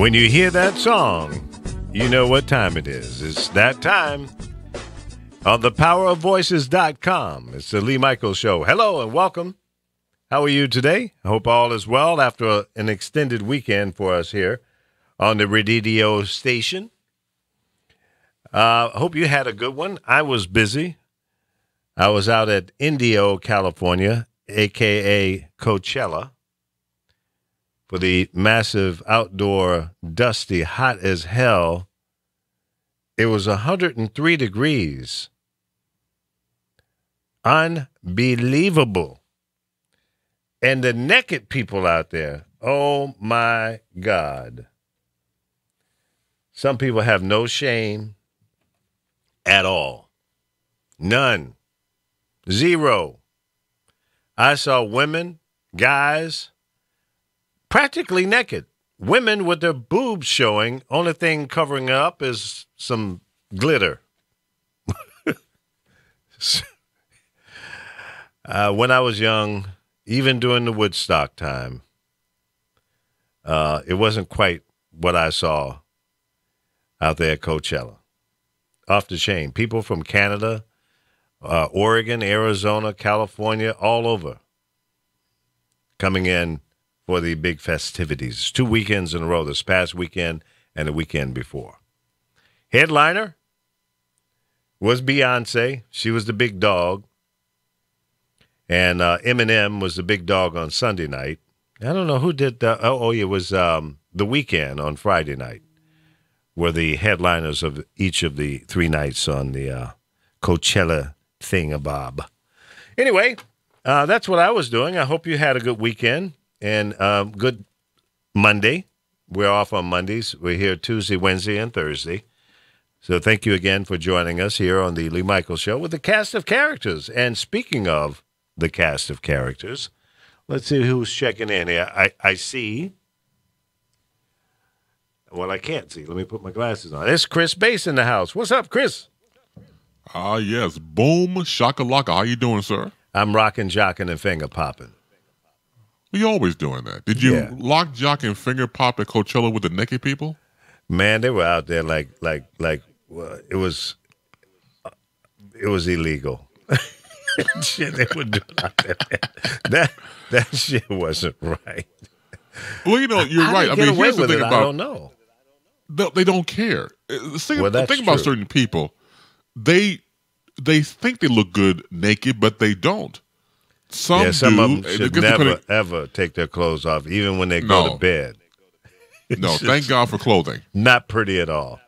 When you hear that song, you know what time it is. It's that time on thepowerofvoices.com. It's the Lee Michaels Show. Hello and welcome. How are you today? I hope all is well after an extended weekend for us here on the Radio station. I hope you had a good one. I was busy. I was out at Indio, California, a.k.a. Coachella, for the massive outdoor, dusty, hot as hell. It was 103 degrees. Unbelievable. And the naked people out there, oh my God. Some people have no shame at all. None. Zero. I saw women, guys, practically naked. Women with their boobs showing. Only thing covering up is some glitter. When I was young, even during the Woodstock time, it wasn't quite what I saw out there at Coachella. Off the chain. People from Canada, Oregon, Arizona, California, all over coming in for the big festivities. 2 weekends in a row, this past weekend and the weekend before. Headliner was Beyonce. She was the big dog. And Eminem was the big dog on Sunday night. I don't know who did that. It was The Weeknd on Friday night were the headliners of each of the 3 nights on the Coachella thingamabob. Anyway, that's what I was doing. I hope you had a good weekend and good Monday. We're off on Mondays. We're here Tuesday, Wednesday, and Thursday. So thank you again for joining us here on the Lee Michaels Show with the cast of characters. And speaking of the cast of characters, let's see who's checking in here. I see. Well, I can't see. Let me put my glasses on. It's Chris Bass in the house. What's up, Chris? Yes. Boom, shakalaka. How you doing, sir? I'm rocking, jocking, and finger popping. You always doing that. Did you lock, jock, and finger pop at Coachella with the naked people? Man, they were out there like it was illegal. Shit they were doing out there. That shit wasn't right. Well, you're right. I mean, here's the thing about I don't know. They don't care. The thing about certain people, they think they look good naked, but they don't. Some of them should never, ever take their clothes off, even when they go to bed. No, thank God for clothing. Not pretty at all.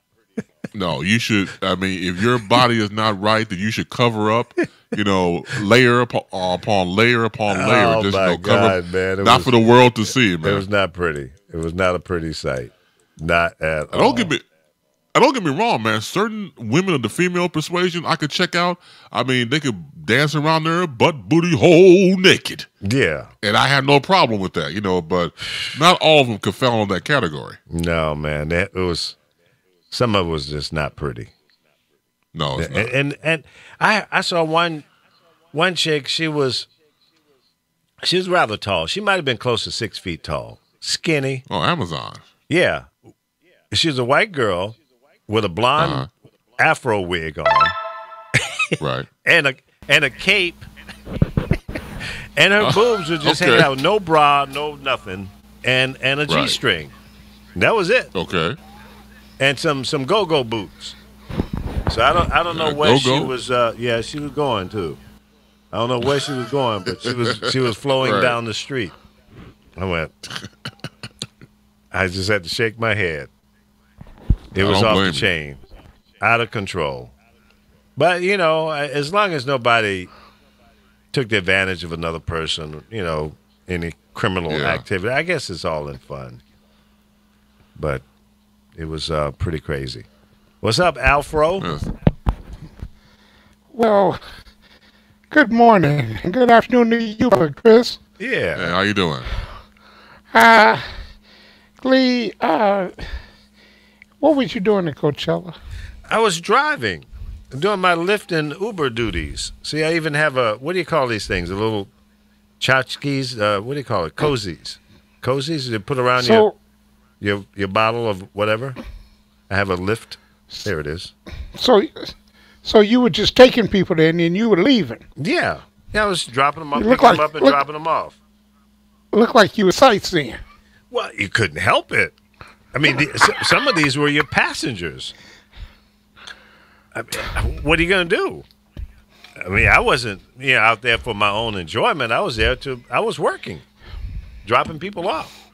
No, you should. I mean, if your body is not right, then you should cover up. Layer upon layer upon layer. Oh just my cover, God, man! Not for the world to see, man. It was not pretty. It was not a pretty sight. Not at all. Don't get me wrong, man. Certain women of the female persuasion I could check out. I mean, they could dance around there, butt, booty, hole naked. Yeah. And I had no problem with that, but not all of them could fall in that category. No, man. Some of it was just not pretty. No, it's not. And I saw one chick, she was rather tall. She might have been close to 6 feet tall. Skinny. Oh, Amazon. Yeah. She's a white girl with a blonde afro wig on. Right. and a cape. And her boobs were just hanging out. No bra, no nothing. And a G-string. That was it. Okay. And some go-go boots. So I don't know where she was. She was going too. I don't know where she was going, but she was flowing down the street. I went. I just had to shake my head. It was off the chain, out of control. But as long as nobody took the advantage of another person, any criminal activity, I guess it's all in fun. But it was pretty crazy. What's up, Alfro? Yes. Well, good morning and good afternoon to you, Brother Chris. Yeah. Hey, how you doing? Lee, what was you doing at Coachella? I was driving, doing my Lyft and Uber duties. See, I even have what do you call these things? A little tchotchkes? What do you call it? Cozies. Cozies you put around your... your bottle of whatever. I have a lift. There it is. So you were just taking people there and then you were leaving. Yeah. I was dropping them up, picking them up, and dropping them off. Looked like you were sightseeing. Well, you couldn't help it. I mean, some of these were your passengers. I mean, what are you going to do? I mean, I wasn't out there for my own enjoyment. I was working, dropping people off.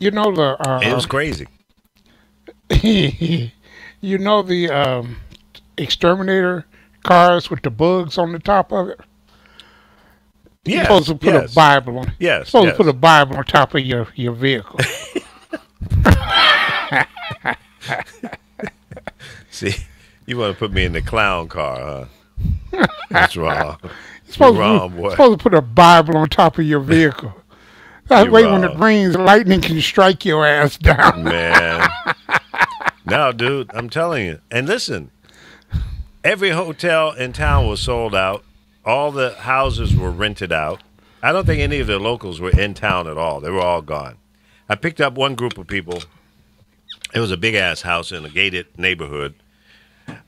You know it was crazy. You know the exterminator cars with the bugs on the top of it? You're supposed to put a Bible on. Yes. Supposed to put a Bible on top of your vehicle. See, you want to put me in the clown car, huh? That's wrong. You're supposed to put a Bible on top of your vehicle. That way, when it rains, lightning can strike your ass down. Man. No, dude, I'm telling you. And listen, every hotel in town was sold out. All the houses were rented out. I don't think any of the locals were in town at all. They were all gone. I picked up one group of people. It was a big-ass house in a gated neighborhood.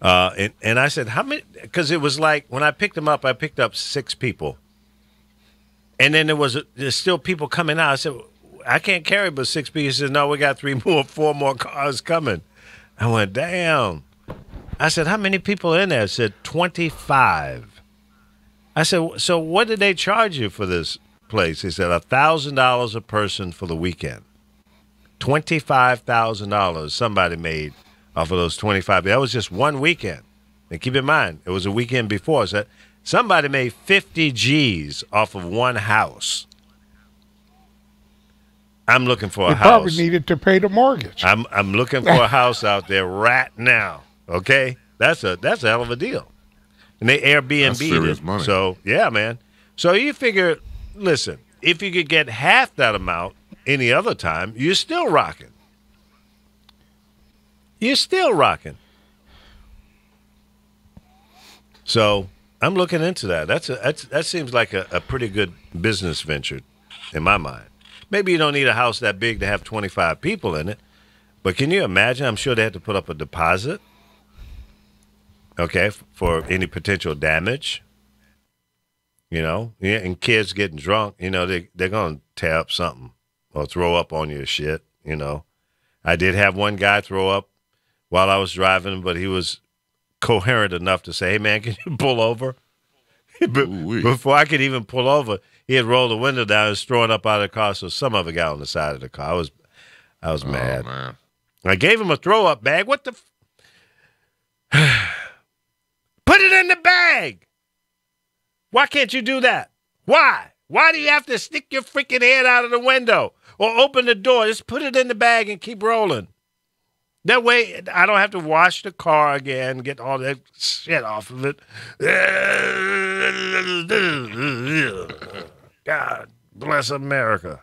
And I said, how many? Because it was like, when I picked them up, I picked up 6 people. And then there's still people coming out. I said, I can't carry but 6 people. He said, no, we got 4 more cars coming. I went, damn. I said, how many people in there? I said, 25. I said, so what did they charge you for this place? He said, $1,000 a person for the weekend. $25,000 somebody made off of those 25. That was just one weekend. And keep in mind, it was a weekend before. So somebody made 50 G's off of one house. I'm looking for a house. You probably needed to pay the mortgage. I'm looking for a house out there right now. Okay? That's a hell of a deal. And they Airbnb'd it. Money. So, yeah, man. So you figure, listen, if you could get half that amount any other time, you're still rocking. You're still rocking. So I'm looking into that. That seems like a pretty good business venture in my mind. Maybe you don't need a house that big to have 25 people in it, but can you imagine? I'm sure they had to put up a deposit, okay, for any potential damage. You know, yeah, and kids getting drunk, you know, they're going to tear up something or throw up on your shit, you know. I did have one guy throw up while I was driving, but he was coherent enough to say, hey, man, can you pull over? Before I could even pull over, he had rolled the window down and was throwing up out of the car, so some of it got on the side of the car. I was mad. Man. I gave him a throw-up bag. What the Put it in the bag! Why can't you do that? Why? Why do you have to stick your freaking head out of the window or open the door? Just put it in the bag and keep rolling. That way, I don't have to wash the car again, get all that shit off of it. God bless America.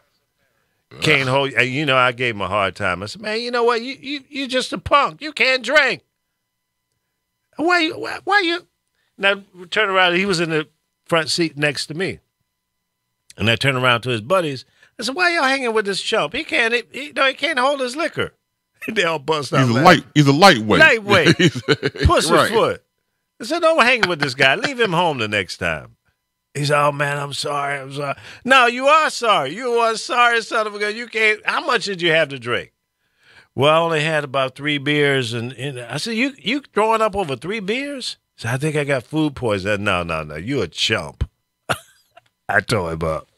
Can't hold. You know, I gave him a hard time. I said, man, you know what? You just a punk. You can't drink. Why you? Now turn around. He was in the front seat next to me, and I turned around to his buddies. I said, why y'all hanging with this chump? He can't hold his liquor. They all bust out. He's a lightweight. Lightweight. Pussyfoot. I said, don't hang with this guy. Leave him home the next time. He said, oh, man, I'm sorry. No, you are sorry. You are sorry, son of a gun. You can't. How much did you have to drink? Well, I only had about 3 beers. And I said, you throwing up over 3 beers? He said, I think I got food poisoning. No. You a chump. I tore him up.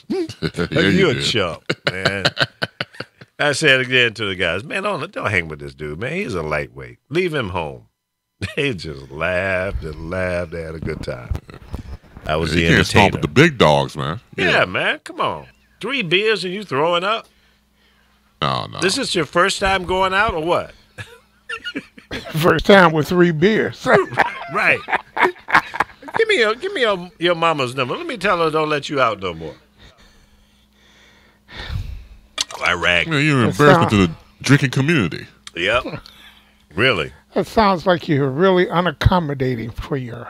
You a chump, man. I said again to the guys, man, don't hang with this dude, man. He's a lightweight. Leave him home. They just laughed and laughed. They had a good time. I was the entertainer. You can't stomp with the big dogs, man. Yeah, man. Come on. 3 beers and you throwing up? No. This is your first time going out or what? First time with 3 beers. Right. Give me your mama's number. Let me tell her don't let you out no more. Iraq. Yeah, you're an embarrassment to the drinking community. Yep. Really. That sounds like you're really unaccommodating for your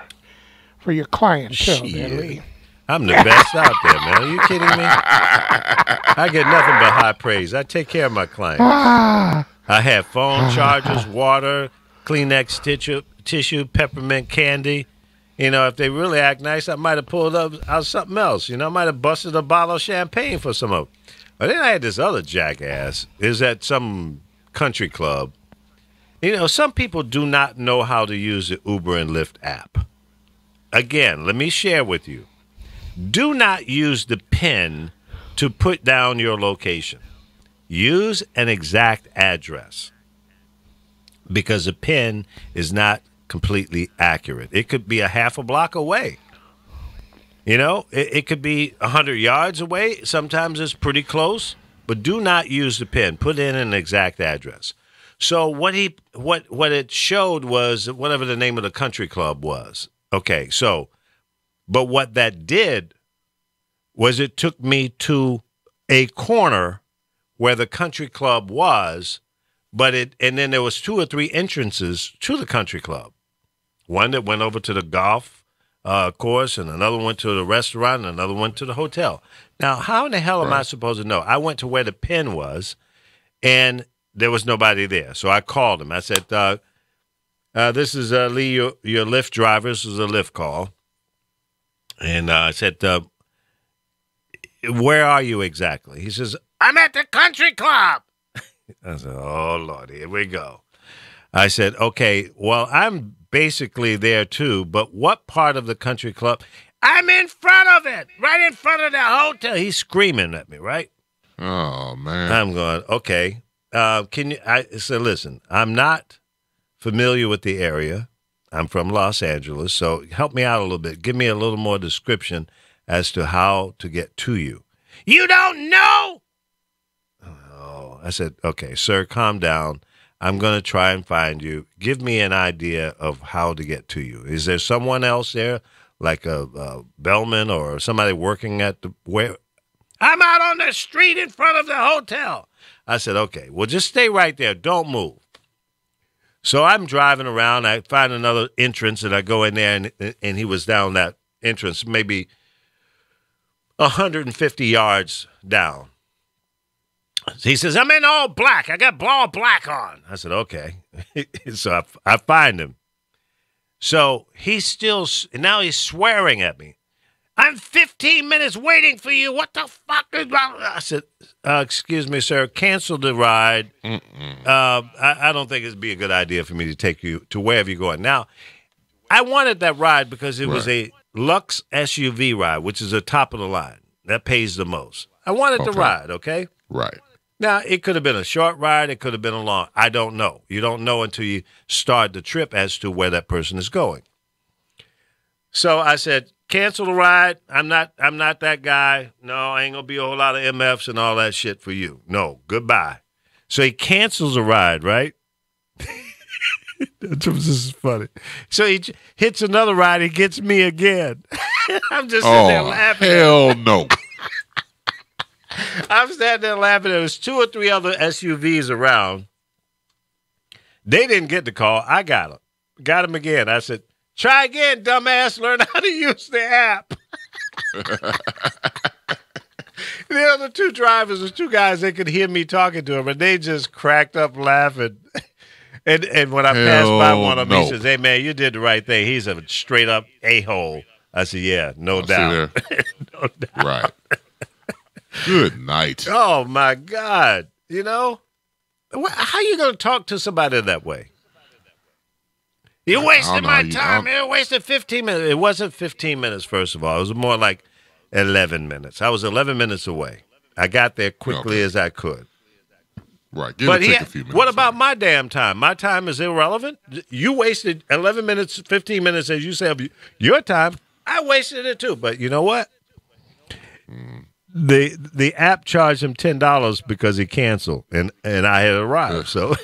clientele, there, Lee. I'm the best out there, man. Are you kidding me? I get nothing but high praise. I take care of my clients. I have phone chargers, water, Kleenex tissue, peppermint candy. You know, if they really act nice, I might have pulled out something else. You know, I might have busted a bottle of champagne for some of them. But then I had this other jackass. Is at some country club. You know, some people do not know how to use the Uber and Lyft app. Again, let me share with you. Do not use the PIN to put down your location. Use an exact address because the PIN is not completely accurate. It could be a half a block away. You know, it could be 100 yards away. Sometimes it's pretty close, but do not use the PIN. Put in an exact address. So what it showed was whatever the name of the country club was. Okay, so, but what that did was it took me to a corner where the country club was, and then there was 2 or 3 entrances to the country club. One that went over to the golf course, and another one went to the restaurant, and another one to the hotel. Now, how in the hell am I supposed to know? I went to where the PIN was, and there was nobody there. So I called him. I said, this is Lee, your Lyft driver. This is a Lyft call. And I said, where are you exactly? He says, I'm at the country club. I said, oh, Lord, here we go. I said, okay, well, I'm basically there too, but what part of the country club? I'm in front of it, right in front of the hotel. He's screaming at me, right? Oh, man. I'm going, okay. Can you? I said, listen, I'm not familiar with the area. I'm from Los Angeles, so help me out a little bit. Give me a little more description as to how to get to you. You don't know? Oh, I said, okay, sir, calm down. I'm going to try and find you. Give me an idea of how to get to you. Is there someone else there, like a bellman or somebody working at where? I'm out on the street in front of the hotel. I said, okay, well, just stay right there. Don't move. So I'm driving around. I find another entrance, and I go in there, and he was down that entrance, maybe 150 yards down. He says, I'm in all black. I got all black on. I said, okay. So I find him. So now he's swearing at me. I'm 15 minutes waiting for you. What the fuck is wrong? I said, excuse me, sir, cancel the ride. I don't think it'd be a good idea for me to take you to wherever you're going. Now, I wanted that ride because it was a Lux SUV ride, which is the top of the line. That pays the most. I wanted the ride, okay? Right. Now, it could have been a short ride. It could have been a long. I don't know. You don't know until you start the trip as to where that person is going. So I said, cancel the ride. I'm not that guy. No, I ain't going to be a whole lot of MFs and all that shit for you. No, goodbye. So he cancels the ride, right? This is funny. So he hits another ride. He gets me again. I'm just sitting there laughing. Hell no. I'm standing there laughing. There was 2 or 3 other SUVs around. They didn't get the call. I got him. Got him again. I said, try again, dumbass. Learn how to use the app. The other 2 drivers, the 2 guys, they could hear me talking to them, and they just cracked up laughing. And when I passed by one of them, he says, hey, man, you did the right thing. He's a straight-up a-hole. I said, yeah, no doubt. No doubt. Right. Good night. Oh, my God. You know? How you going to talk to somebody that way? You wasted my time. You wasted 15 minutes. It wasn't 15 minutes, first of all. It was more like 11 minutes. I was 11 minutes away. I got there quickly as I could. Right. Give it a few minutes. What about my damn time? My time is irrelevant. You wasted 11 minutes, 15 minutes, as you say, of your time. I wasted it too. But you know what? The app charged him $10 because he canceled, and I had arrived. So,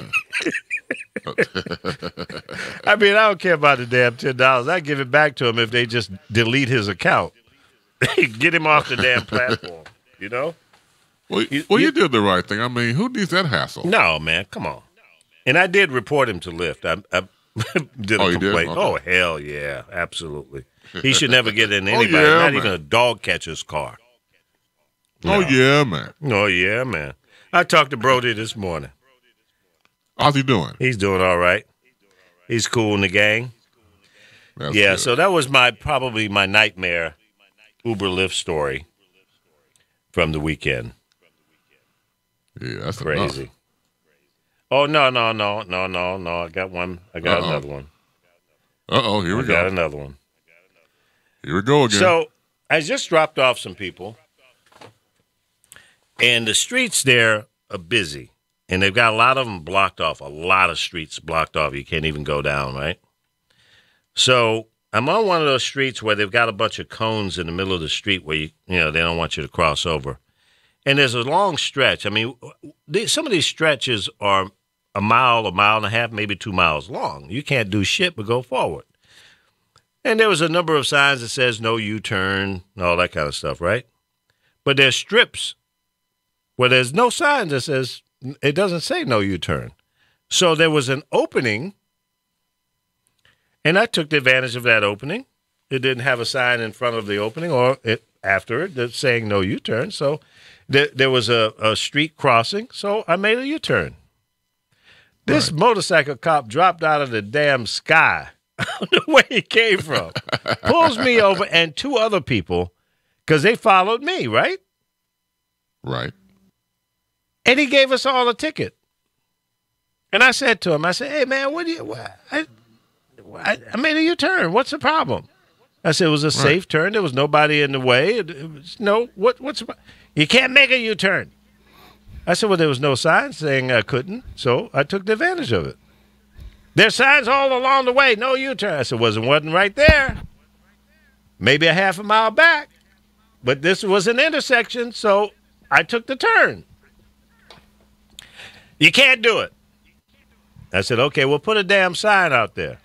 I mean, I don't care about the damn $10. I give it back to him if they just delete his account, get him off the damn platform. You know. Well, you did the right thing. I mean, who needs that hassle? No, man, come on. And I did report him to Lyft. Did a complaint. Okay. Oh, hell yeah. Absolutely. He should never get in anybody, not even a dog catcher's car. No. Oh, yeah, man. Oh, yeah, man. I talked to Brody this morning. How's he doing? He's doing all right. He's cool in the gang. That's good. So that was probably my nightmare Uber Lyft story from the weekend. Yeah, that's crazy. Enough. Oh, no. I got one. I got another one. Here we go. I got another one. Here we go again. So I just dropped off some people, and the streets there are busy, and they've got a lot of them blocked off, a lot of streets blocked off. You can't even go down, right? So I'm on one of those streets where they've got a bunch of cones in the middle of the street where they don't want you to cross over. And there's a long stretch. I mean, some of these stretches are a mile and a half, maybe 2 miles long. You can't do shit but go forward. And there was a number of signs that says no U-turn, all that kind of stuff, right? But there's strips where there's no sign that says, it doesn't say no U-turn. So there was an opening, and I took advantage of that opening. It didn't have a sign in front of the opening or after it that's saying no U-turn. So there was a street crossing, so I made a U-turn. This motorcycle cop dropped out of the damn sky. I don't know where he came from. Pulls me over and two other people because they followed me, right? Right. And he gave us all a ticket. And I said to him, hey, man, I made a U-turn. What's the problem? I said it was a safe turn. There was nobody in the way. You can't make a U-turn. I said, well, there was no sign saying I couldn't, so I took advantage of it. There's signs all along the way, no U-turn. I said, wasn't right there. Maybe a half a mile back. But this was an intersection, so I took the turn. You can't do it. I said, okay, well, put a damn sign out there.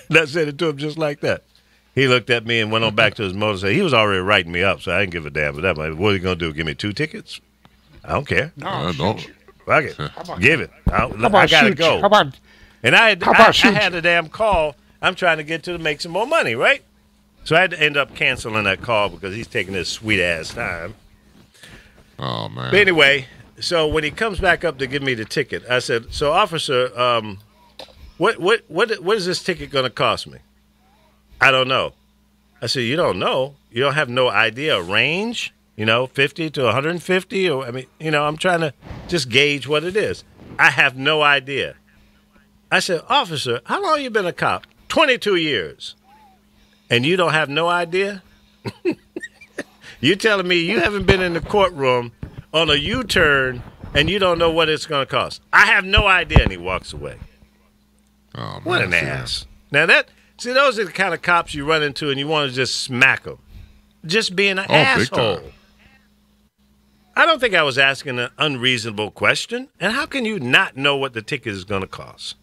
I said it to him just like that. He looked at me and went on back to his motorcycle. He was already writing me up, so I didn't give a damn about that. What are you going to do, give me 2 tickets? I don't care. No, don't. Fuck it. Give it. I got to go. And I had a damn call. I'm trying to get to make some more money, right? So I had to end up canceling that call because he's taking his sweet-ass time. Oh, man. But anyway, so when he comes back up to give me the ticket, I said, so, officer, what is this ticket going to cost me? I don't know. I said, you don't know? You don't have no idea a range? 50 to 150? Or I'm trying to just gauge what it is. I have no idea. I said, officer, how long you been a cop? 22 years. And you don't have no idea? You telling me you haven't been in the courtroom on a U-turn and you don't know what it's going to cost? I have no idea. And he walks away. Oh, man, what an ass. Now those are the kind of cops you run into and you want to just smack them. Just being an asshole. I don't think I was asking an unreasonable question. And how can you not know what the ticket is going to cost?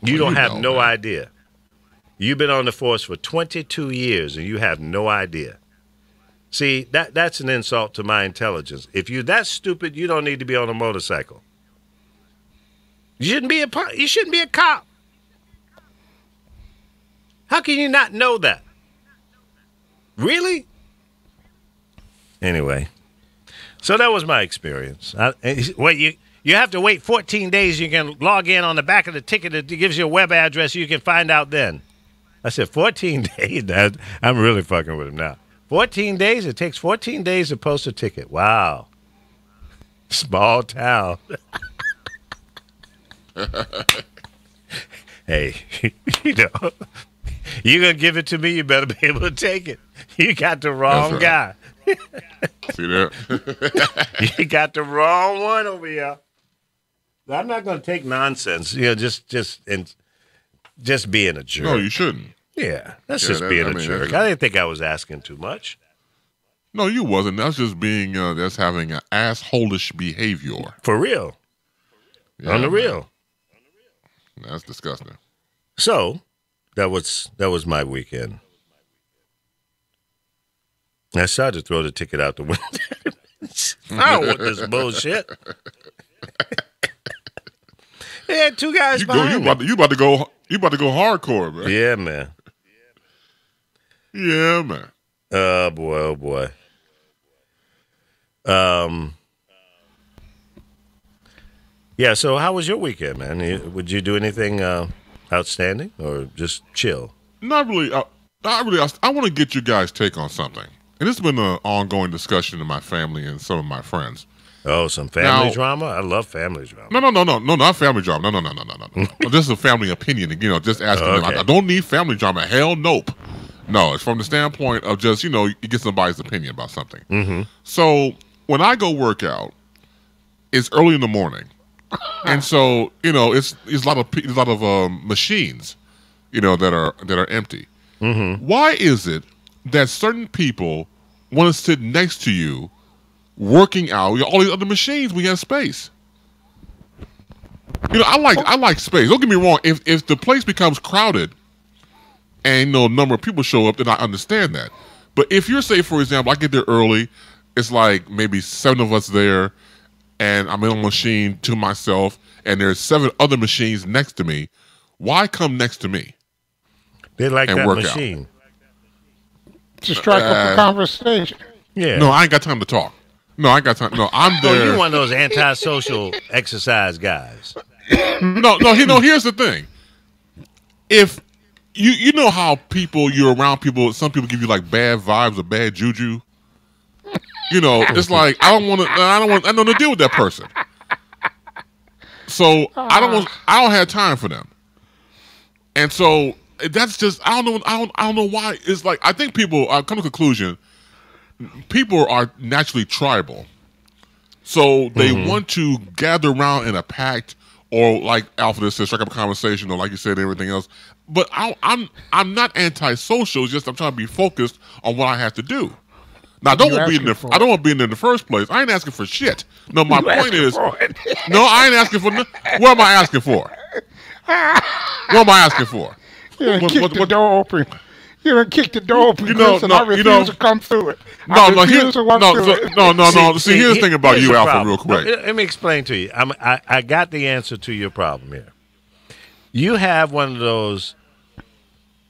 You don't have no idea. You've been on the force for 22 years and you have no idea. See, that's an insult to my intelligence. If you're that stupid, you don't need to be on a motorcycle. You shouldn't be a cop. How can you not know that? Really? Anyway, so that was my experience. You have to wait 14 days. You can log in on the back of the ticket. It gives you a web address. You can find out then. I said, 14 days? I'm really fucking with him now. 14 days? It takes 14 days to post a ticket. Wow. Small town. Hey, you're going to give it to me, you better be able to take it. You got the wrong guy. See that? You got the wrong one over here. I'm not going to take nonsense. Just being a jerk. No, you shouldn't. Yeah, that's just being a jerk. I didn't think I was asking too much. No, you wasn't. That's just being, that's having an asshole-ish behavior. For real. Yeah, on the real. That's disgusting. So, that was my weekend. I started to throw the ticket out the window. I don't want this bullshit. They had 2 guys behind me. You about to You about to go hardcore, man. Yeah, man. Yeah, man. Oh boy. Yeah. So, how was your weekend, man? Would you do anything outstanding or just chill? Not really. I want to get you guys' take on something, and this has been an ongoing discussion in my family and some of my friends. Oh, some family drama? I love family drama. No, not family drama. No. This is a family opinion. Just asking them. I don't need family drama. Hell, nope. No, it's from the standpoint of just, you get somebody's opinion about something. Mm-hmm. So when I go work out, it's early in the morning, and so it's a lot of machines, that are empty. Mm-hmm. Why is it that certain people want to sit next to you? Working out, all these other machines, we have space. I like space. Don't get me wrong. If the place becomes crowded, and a number of people show up, then I understand that. But if you're, say, for example, I get there early, it's like maybe 7 of us there, and I'm in a machine to myself, and there's 7 other machines next to me. Why come next to me? They like that machine to strike up a conversation. Yeah. No, I ain't got time to talk. No, I got time. No, I'm there. Oh, you're one of those antisocial exercise guys. No. Here's the thing. If you know how you're around people, some people give you like bad vibes or bad juju. It's like I don't want to deal with that person. So I don't have time for them. And so that's just I don't know why. It's like I think people I've come to a conclusion. People are naturally tribal, so they want to gather around in a pact, or like Alpha said, strike up a conversation, or like you said, everything else. But I'm not antisocial. It's just I'm trying to be focused on what I have to do. Now I don't want to be in there in the first place. I ain't asking for shit. No, my point is, no, I ain't asking for. What am I asking for? What am I asking for? Kick the door open. You done kicked the door open, and I refuse to come through it. No. See, here's the thing about you, Alpha, real quick. Let me explain to you. I got the answer to your problem here. You have one of those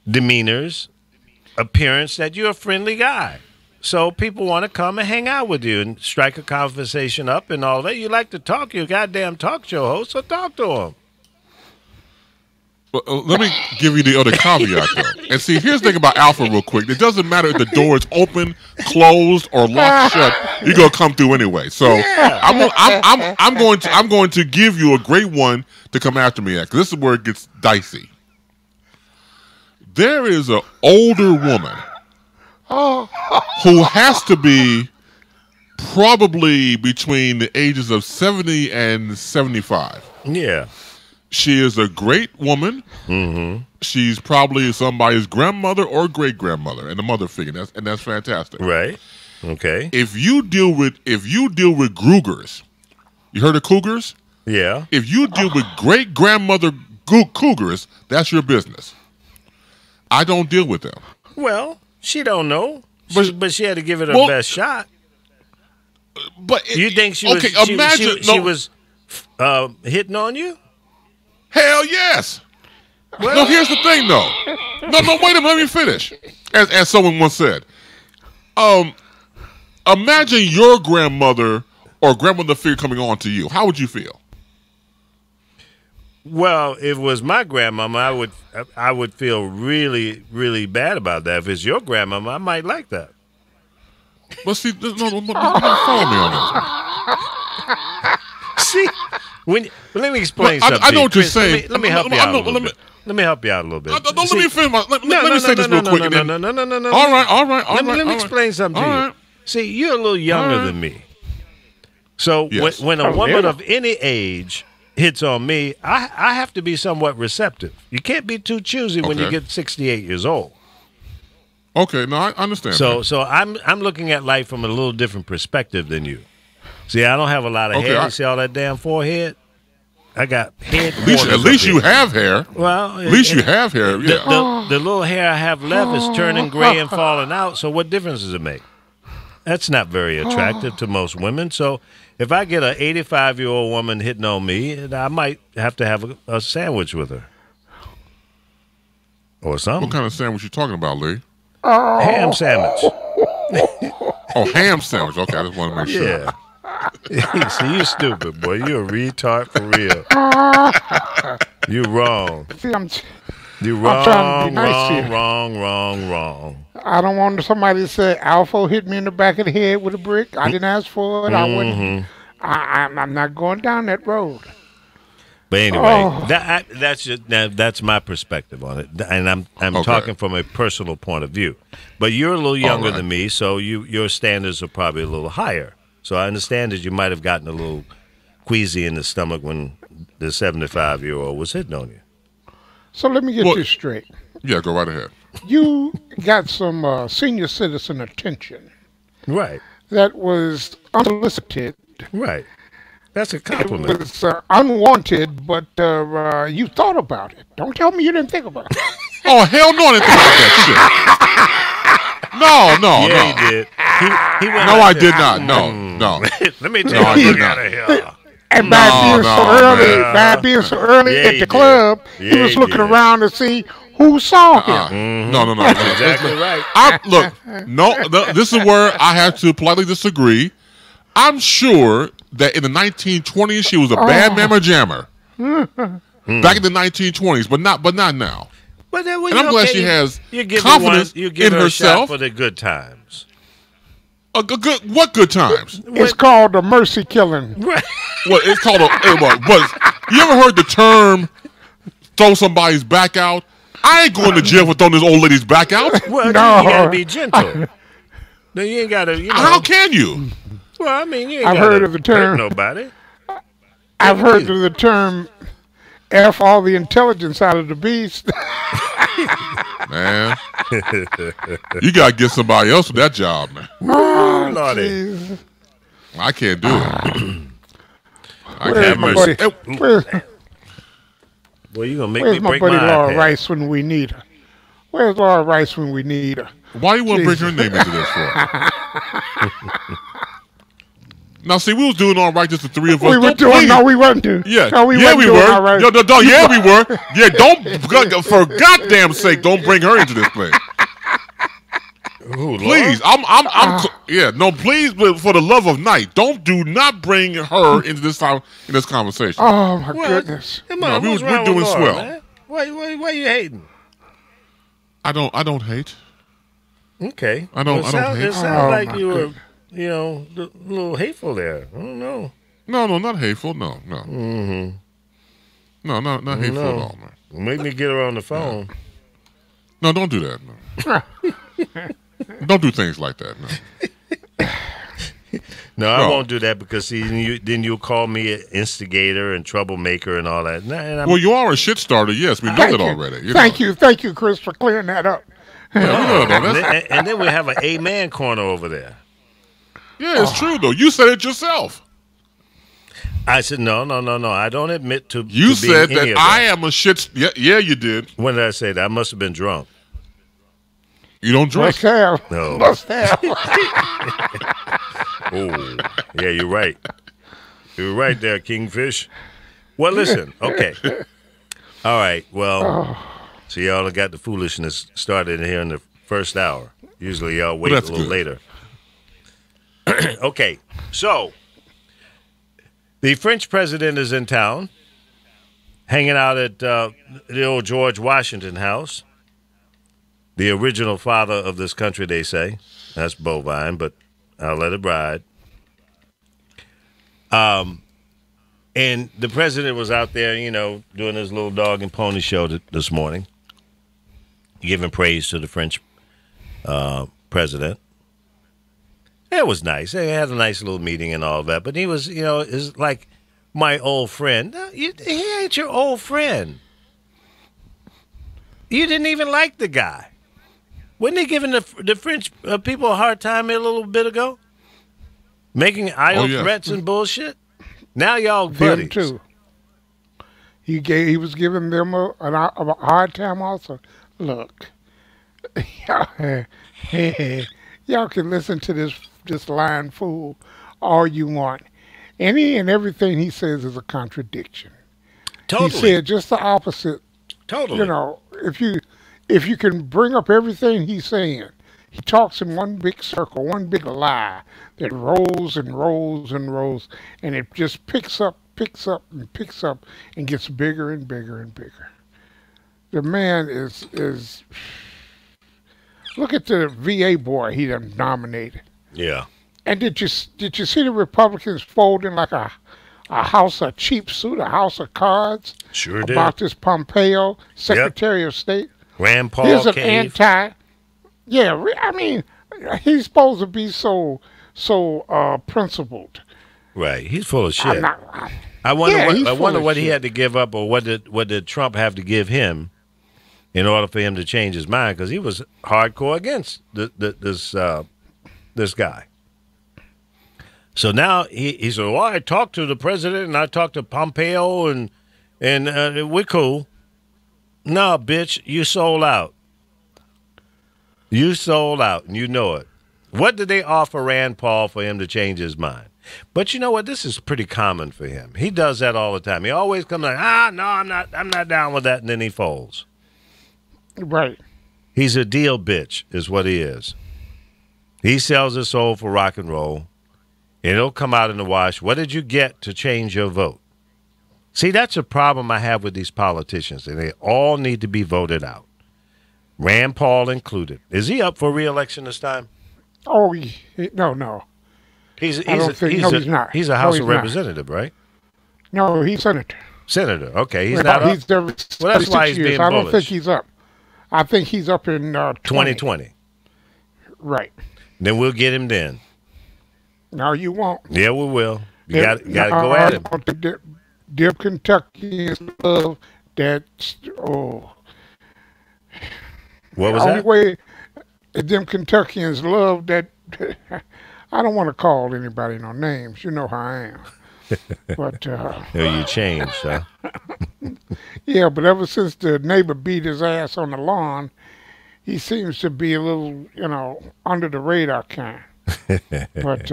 demeanors, appearance that you're a friendly guy. So people want to come and hang out with you and strike a conversation up and all that. You like to talk. You're a goddamn talk show host, so talk to them. Well, let me give you the other caveat, though. And see, here's the thing about Alpha real quick. It doesn't matter if the door is open, closed, or locked shut. You're going to come through anyway. So I'm going to give you a great one to come after me at, because this is where it gets dicey. There is an older woman who has to be probably between the ages of 70 and 75. Yeah. She is a great woman. Mm-hmm. She's probably somebody's grandmother or great-grandmother, and a mother figure. That's fantastic. Right. Okay. If you deal with Grugers, you heard of cougars? Yeah. If you deal with great-grandmother cougars, that's your business. I don't deal with them. Well, she don't know, but she had to give it her best shot. But you think she was? She was hitting on you? Hell yes. Well, no, here's the thing, though. No, wait a minute. Let me finish. As someone once said, imagine your grandmother or grandmother figure coming on to you. How would you feel? Well, if it was my grandmama, I would feel really, really bad about that. If it's your grandmama, I might like that. But see, no, follow me on this. See, let me explain something. I know what you're saying. Let me help you out a little bit. Let me help you out a little bit. Let me finish. Let me say this real quick. No. All right. Let me explain something to you. See, you're a little younger than me. So when a woman of any age hits on me, I have to be somewhat receptive. You can't be too choosy when you get 68 years old. Okay, no, I understand. So I'm looking at life from a little different perspective than you. See, I don't have a lot of hair. You see all that damn forehead? I got head. At least you have hair. Well, at least you have hair. Yeah. The little hair I have left is turning gray and falling out. So what difference does it make? That's not very attractive to most women. So if I get an 85-year-old woman hitting on me, I might have to have a sandwich with her. or something. What kind of sandwich you talking about, Lee? Ham sandwich. Oh, ham sandwich. Okay, I just want to make sure. Yeah. See, you stupid, boy. You a retard for real. You wrong. See, You I'm trying to be nice here. wrong. I don't want somebody to say Alpha hit me in the back of the head with a brick. I didn't ask for it. I wouldn't. I'm not going down that road. But anyway, that's my perspective on it, and I'm Okay. talking from a personal point of view. But you're a little younger right. than me, so your standards are probably a little higher. So I understand that you might have gotten a little queasy in the stomach when the 75-year-old was hitting on you. So let me get Well- this straight. Yeah, go right ahead. You got some senior citizen attention Right, that was unsolicited. right. That's a It compliment. was unwanted, but you thought about it. Don't tell me you didn't think about it. Oh, hell no, I didn't think about that shit. No. Yeah, he did. He went No, like I this. did not. No. Let me No, tell I you, did look not. out of here. And No, by being so no, early, man. by being so early Yeah, at he the did. club, Yeah, he was he looking did. around to see who saw him. No. Exactly right. This is where I have to politely disagree. I'm sure that in the 1920s she was a bad mamma jammer. Back in the 1920s, but not now. But then, And I'm glad she has you give confidence you give in her a shot herself. for the good times. What good times? It's called a mercy killing. Right. What it's called you ever heard the term throw somebody's back out? I ain't going to jail for throwing this old lady's back out. Well, No. you gotta be gentle. No, you ain't gotta. You know. How can you? Well, I mean, you ain't I've gotta heard of the term. hurt nobody. I've heard of the term F all the intelligence out of the beast. Man, you gotta get somebody else for that job, man. Oh, Lordy. Jeez. I can't do it. I Where's can't my mercy. buddy? Where's, Well, you gonna make me where's my break buddy my Laura iPad. Rice when we need her? Where's Laura Rice when we need her? Why you want to bring her name into this for? Now, see, we was doing all right, just the three of us. We were Don't doing. please- No, we wasn't doing. Yeah, no, we yeah, wasn't we doing were. all right. Yeah, we were. Yeah, don't for goddamn sake, don't bring her into this place. Ooh, Laura? Please, yeah, no, please, but for the love of night, do not bring her into this time in this conversation. Oh my What? goodness! Come No, on, we're what's wrong doing with Laura, swell. man? Why you hating? I don't hate. Okay. I don't It hate. sounds Oh, like my you were, a little hateful there. I don't know. No, not hateful. No. Mm-hmm. No, not hateful at No. all, man. Make me get her on the phone. No, don't do that. No. Don't do things like that. No. No, I No. won't do that because then you'll call me an instigator and troublemaker and all that. Well, you are a shit starter. Yes, we know that already. Thank you, Chris, for clearing that up. Yeah, we know that. and then we have an A-man corner over there. Yeah, it's true though. You said it yourself. I said, no. I don't admit to You to being said any that of I am a shit. Yeah, you did. When did I say that? I must have been drunk. You don't drink. Must have. No. Must have. Oh, yeah, you're right. You're right there, Kingfish. Well, listen, okay. All right, well, so y'all have got the foolishness started here in the first hour. Usually y'all wait a that's little good. later. Okay, so the French president is in town, hanging out at the old George Washington house. The original father of this country, they say. That's bovine, but I'll let it ride. And the president was out there, doing his little dog and pony show this morning, giving praise to the French president. It was nice. They had a nice little meeting and all that. But he was, is like my old friend. No, he ain't your old friend. You didn't even like the guy. Wasn't he giving the French people a hard time here a little bit ago? Making idle threats and bullshit? Now y'all buddies. Them too. He was giving them a hard time also. Look, y'all can listen to this lying fool all you want. Any and everything he says is a contradiction. Totally. He said just the opposite. Totally. If if you can bring up everything he's saying, he talks in one big circle, one big lie that rolls and rolls and rolls, and it just picks up and picks up and gets bigger and bigger and bigger. The man is. Look at the VA boy he done nominated. Yeah. And did you see the Republicans folding like a house of cheap suit, a house of cards? Sure did. About this Pompeo, Secretary of State. Rand Paul He's an cave. Yeah, I mean, he's supposed to be so principled. Right. He's full of shit. I wonder wonder what he had to give up, or what did Trump have to give him in order for him to change his mind, because he was hardcore against this guy. So now he said, well, I talked to the president and I talked to Pompeo and we're cool. No, bitch, you sold out. You sold out, and you know it. What did they offer Rand Paul for him to change his mind? But you know what? This is pretty common for him. He does that all the time. He always comes like, no, I'm not down with that, and then he folds. Right. He's a deal bitch, is what he is. He sells his soul for rock and roll, and it'll come out in the wash. What did you get to change your vote? See, that's a problem I have with these politicians, and they all need to be voted out. Rand Paul included. Is he up for re-election this time? Oh, no. He's not. He's a House of Representative, right? No, he's senator. Senator. Okay, he's not up. Well, that's why he's being bullish. I don't think he's up. I think he's up in 2020. Right. Then we'll get him then. No, you won't. Yeah, we will. You got to go at him. Dear Kentuckians love that. Oh. What was that? The only way them Kentuckians love that. I don't want to call anybody no names. You know how I am. But you changed, huh? Yeah, but ever since the neighbor beat his ass on the lawn, he seems to be a little, under the radar kind. But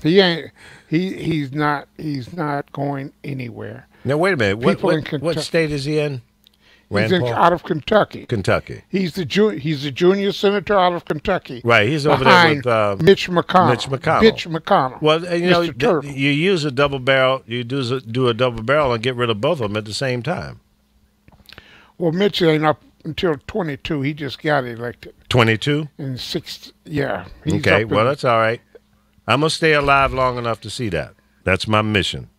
he ain't. He's not going anywhere. Now wait a minute. What state is he in? He's out of Kentucky. Kentucky. He's the junior senator out of Kentucky. Right. He's over there with Mitch McConnell. Mitch McConnell. Well, you use a double barrel. You do a double barrel and get rid of both of them at the same time. Well, Mitch ain't up until 22. He just got elected. 22? And 6. Yeah. Okay. Well, that's all right. I'm gonna stay alive long enough to see that. That's my mission.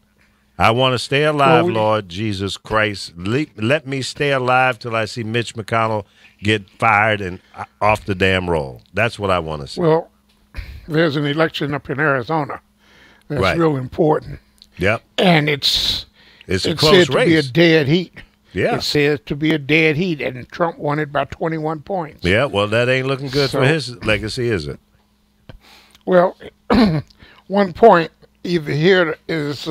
I want to stay alive, Lord Jesus Christ. Let me stay alive till I see Mitch McConnell get fired and off the damn roll. That's what I want to see. Well, there's an election up in Arizona that's real important. Yep. And it's a close said to race. be a dead heat. Yeah. It says to be a dead heat, and Trump won it by 21 points. Yeah, well, that ain't looking good for his legacy, is it? Well, 1 point either here is...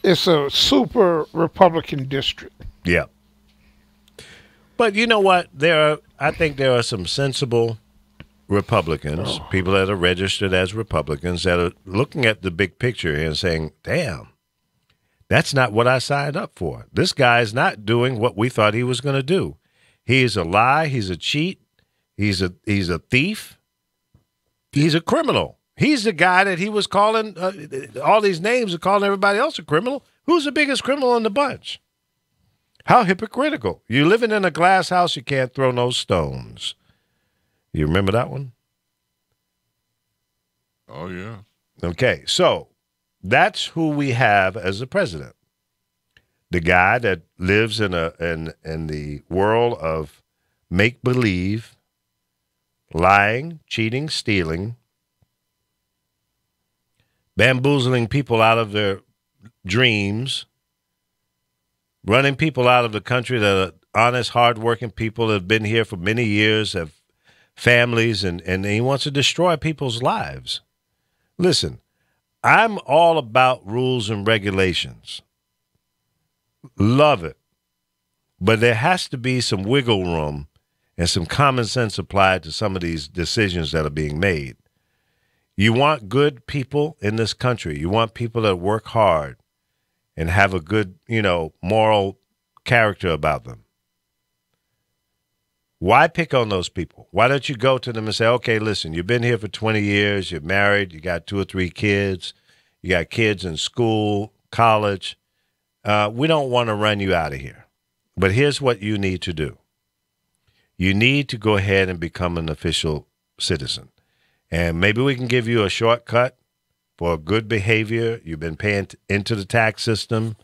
it's a super Republican district. Yeah. But you know what? I think there are some sensible Republicans, people that are registered as Republicans, that are looking at the big picture and saying, damn, that's not what I signed up for. This guy's not doing what we thought he was going to do. He's a lie. He's a cheat. He's a thief. He's a criminal. He's the guy that he was calling, all these names are calling everybody else a criminal. Who's the biggest criminal in the bunch? How hypocritical. You're living in a glass house, you can't throw no stones. You remember that one? Oh, yeah. Okay, so that's who we have as the president. The guy that lives in the world of make-believe, lying, cheating, stealing, bamboozling people out of their dreams, running people out of the country that are honest, hardworking people that have been here for many years, have families, and he wants to destroy people's lives. Listen, I'm all about rules and regulations. Love it. But there has to be some wiggle room and some common sense applied to some of these decisions that are being made. You want good people in this country. You want people that work hard and have a good, moral character about them. Why pick on those people? Why don't you go to them and say, okay, listen, you've been here for 20 years, you're married, you got 2 or 3 kids, you got kids in school, college. We don't want to run you out of here. But here's what you need to do. You need to go ahead and become an official citizen. And maybe we can give you a shortcut for good behavior. You've been paying into the tax system.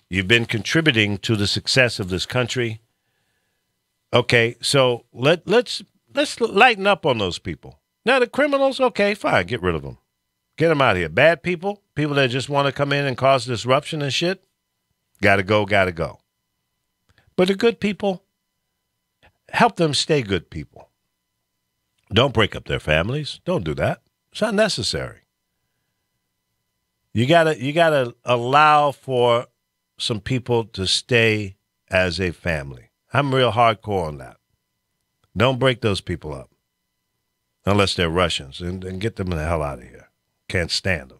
You've been contributing to the success of this country. Okay, so let's lighten up on those people. Now, the criminals, okay, fine, get rid of them. Get them out of here. Bad people, people that just want to come in and cause disruption and shit, gotta go, gotta go. But the good people, help them stay good people. Don't break up their families. Don't do that. It's not necessary. You gotta allow for some people to stay as a family. I'm real hardcore on that. Don't break those people up unless they're Russians, and get them the hell out of here. Can't stand them.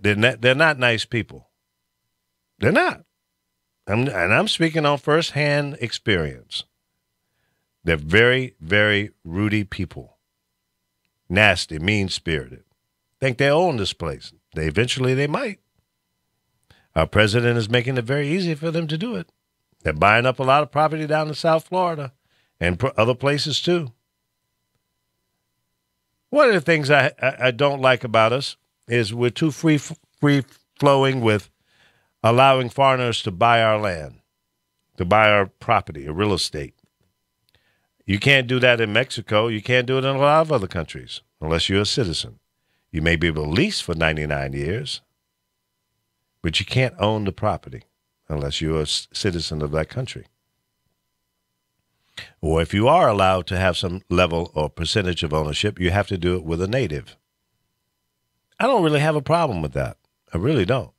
They're not nice people. They're not. I'm speaking on firsthand experience. They're very, very rowdy people. Nasty, mean-spirited. Think they own this place. Eventually they might. Our president is making it very easy for them to do it. They're buying up a lot of property down in South Florida and other places too. One of the things I don't like about us is we're too free-flowing with allowing foreigners to buy our land, to buy our property, or real estate. You can't do that in Mexico. You can't do it in a lot of other countries unless you're a citizen. You may be able to lease for 99 years, but you can't own the property unless you're a citizen of that country. Or if you are allowed to have some level or percentage of ownership, you have to do it with a native. I don't really have a problem with that. I really don't.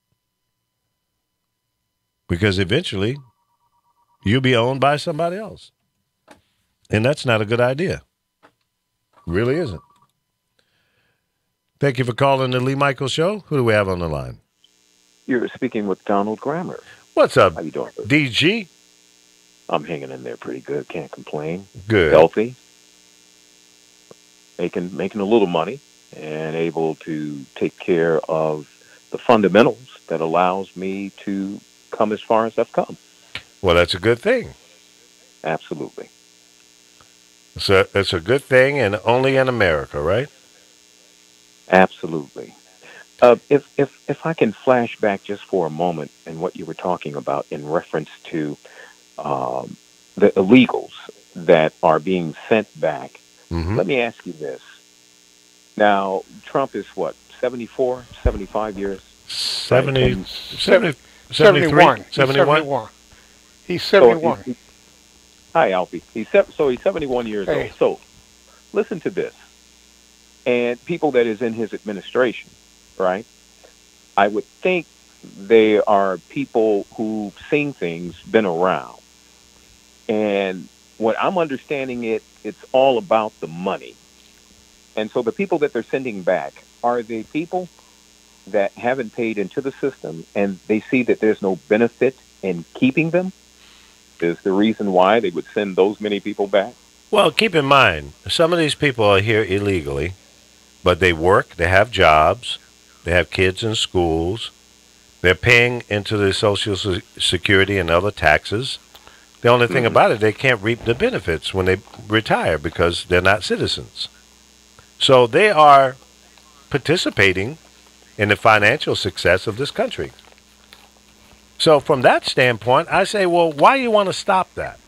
Because eventually, you'll be owned by somebody else. And that's not a good idea. It really isn't. Thank you for calling the Lee Michaels Show. Who do we have on the line? You're speaking with Donald Grammer. What's up, How you doing? DG? I'm hanging in there pretty good. Can't complain. Good. Healthy. Making a little money and able to take care of the fundamentals that allows me to come as far as I've come. Well, that's a good thing. Absolutely. So it's a good thing, and only in America, right? Absolutely. If I can flash back just for a moment and what you were talking about in reference to the illegals that are being sent back, let me ask you this. Now, Trump is what, 74, 75 years? 70, 71. 71. He's 71. So hi, Alfie. He's 71 years old. So listen to this. And people that is in his administration, right? I would think they are people who've seen things, been around. And what I'm understanding it's all about the money. And so the people that they're sending back, are they people that haven't paid into the system and they see that there's no benefit in keeping them? Is the reason why they would send those many people back? Well, keep in mind, some of these people are here illegally, but they work, they have jobs, they have kids in schools, they're paying into the Social Security and other taxes. The only thing about it, they can't reap the benefits when they retire because they're not citizens. So they are participating in the financial success of this country. So from that standpoint, I say, well, why do you want to stop that?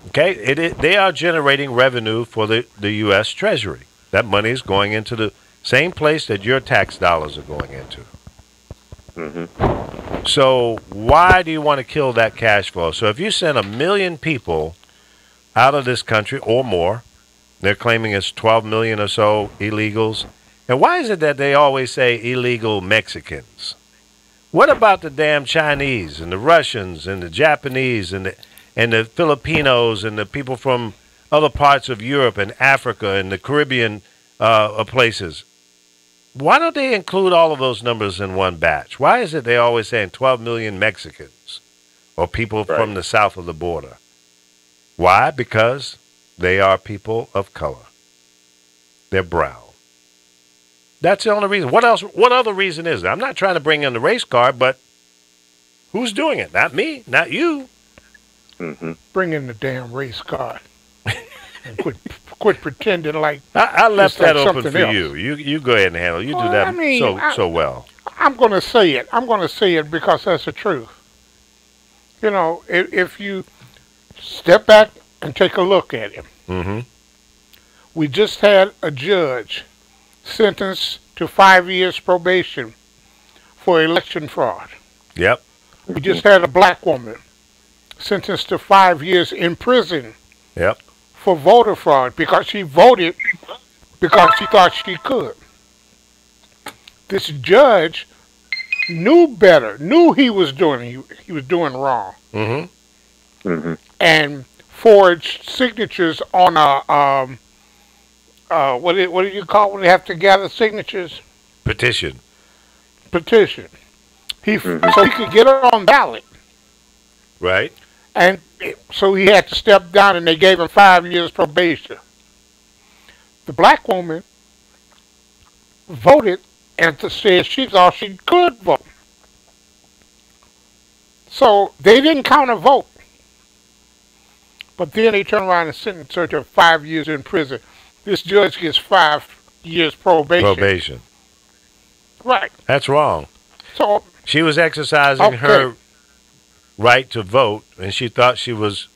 Okay, they are generating revenue for the U.S. Treasury. That money is going into the same place that your tax dollars are going into. So why do you want to kill that cash flow? So if you send 1 million people out of this country or more, they're claiming it's 12 million or so illegals. And why is it that they always say illegal Mexicans? What about the damn Chinese and the Russians and the Japanese and the Filipinos and the people from other parts of Europe and Africa and the Caribbean places? Why don't they include all of those numbers in one batch? Why is it they always saying 12 million Mexicans or people Right. from the south of the border. Why? Because they are people of color. They're brown. That's the only reason. What else? What other reason is there? I'm not trying to bring in the race card, but who's doing it? Not me, not you. Hmm. Bring in the damn race card and quit pretending like I left it's like that open something for else. you. You go ahead and handle it. You do Well, that I mean, so well. I'm going to say it. I'm going to say it because that's the truth. You know, if you step back and take a look at him, Mm-hmm. we just had a judge sentenced to 5 years probation for election fraud. Yep. We just had a black woman sentenced to 5 years in prison Yep. for voter fraud because she voted because she thought she could. This judge knew better, knew he was doing wrong, Mm-hmm. Hmm. and forged signatures on a what do you call when they have to gather signatures? Petition. Petition. Mhm. So he could get it on ballot, Right. and so he had to step down, and they gave him 5 years probation. The black woman voted and said she thought she could vote. So they didn't count her vote. But then they turn around and sentence her to 5 years in prison. This judge gets 5 years probation. Probation. Right. That's wrong. So, She was exercising Okay. her right to vote, and she thought she was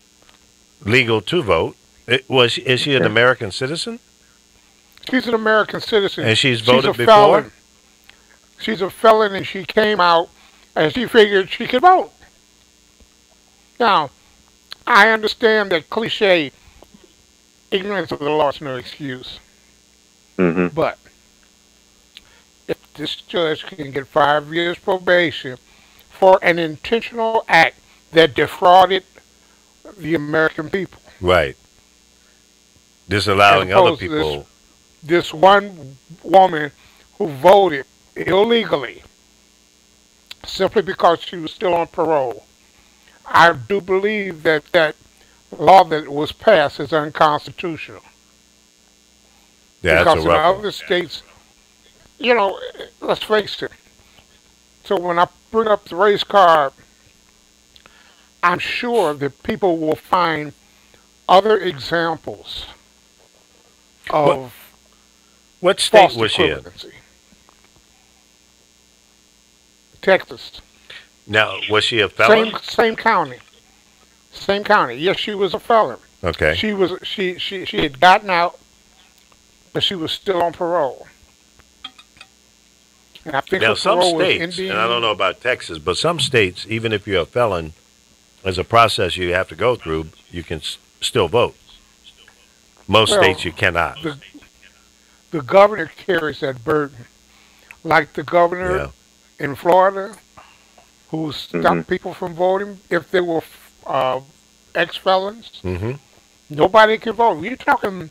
legal to vote. Is she an American citizen? she's an American citizen. And she's a voted before? felon. She's a felon, and she came out and she figured she could vote. Now, I understand that cliche, ignorance of the law is no excuse. Hmm. But if this judge can get 5 years probation for an intentional act that defrauded the American people, Right. Disallowing As other opposed to this- people. this one woman who voted illegally simply because she was still on parole, I do believe that that law that was passed is unconstitutional. Yeah, Because that's a in rough one. other states, you know, let's face it. So when I bring up the race card, I'm sure that people will find other examples of What state false was she in? equivalency. Texas. Now, was she a felon? Same county. Same county. Yes, she was a felon. Okay. She had gotten out, but she was still on parole. And I think Now, her some parole was states, ending. and I don't know about Texas, but some states, even if you're a felon, there's a process you have to go through, you can still vote. Most Well, states you cannot. The governor carries that burden, like the governor Yeah. in Florida, who stopped Mhm. people from voting if they were ex-felons. Mm-hmm. Nobody can vote. You're talking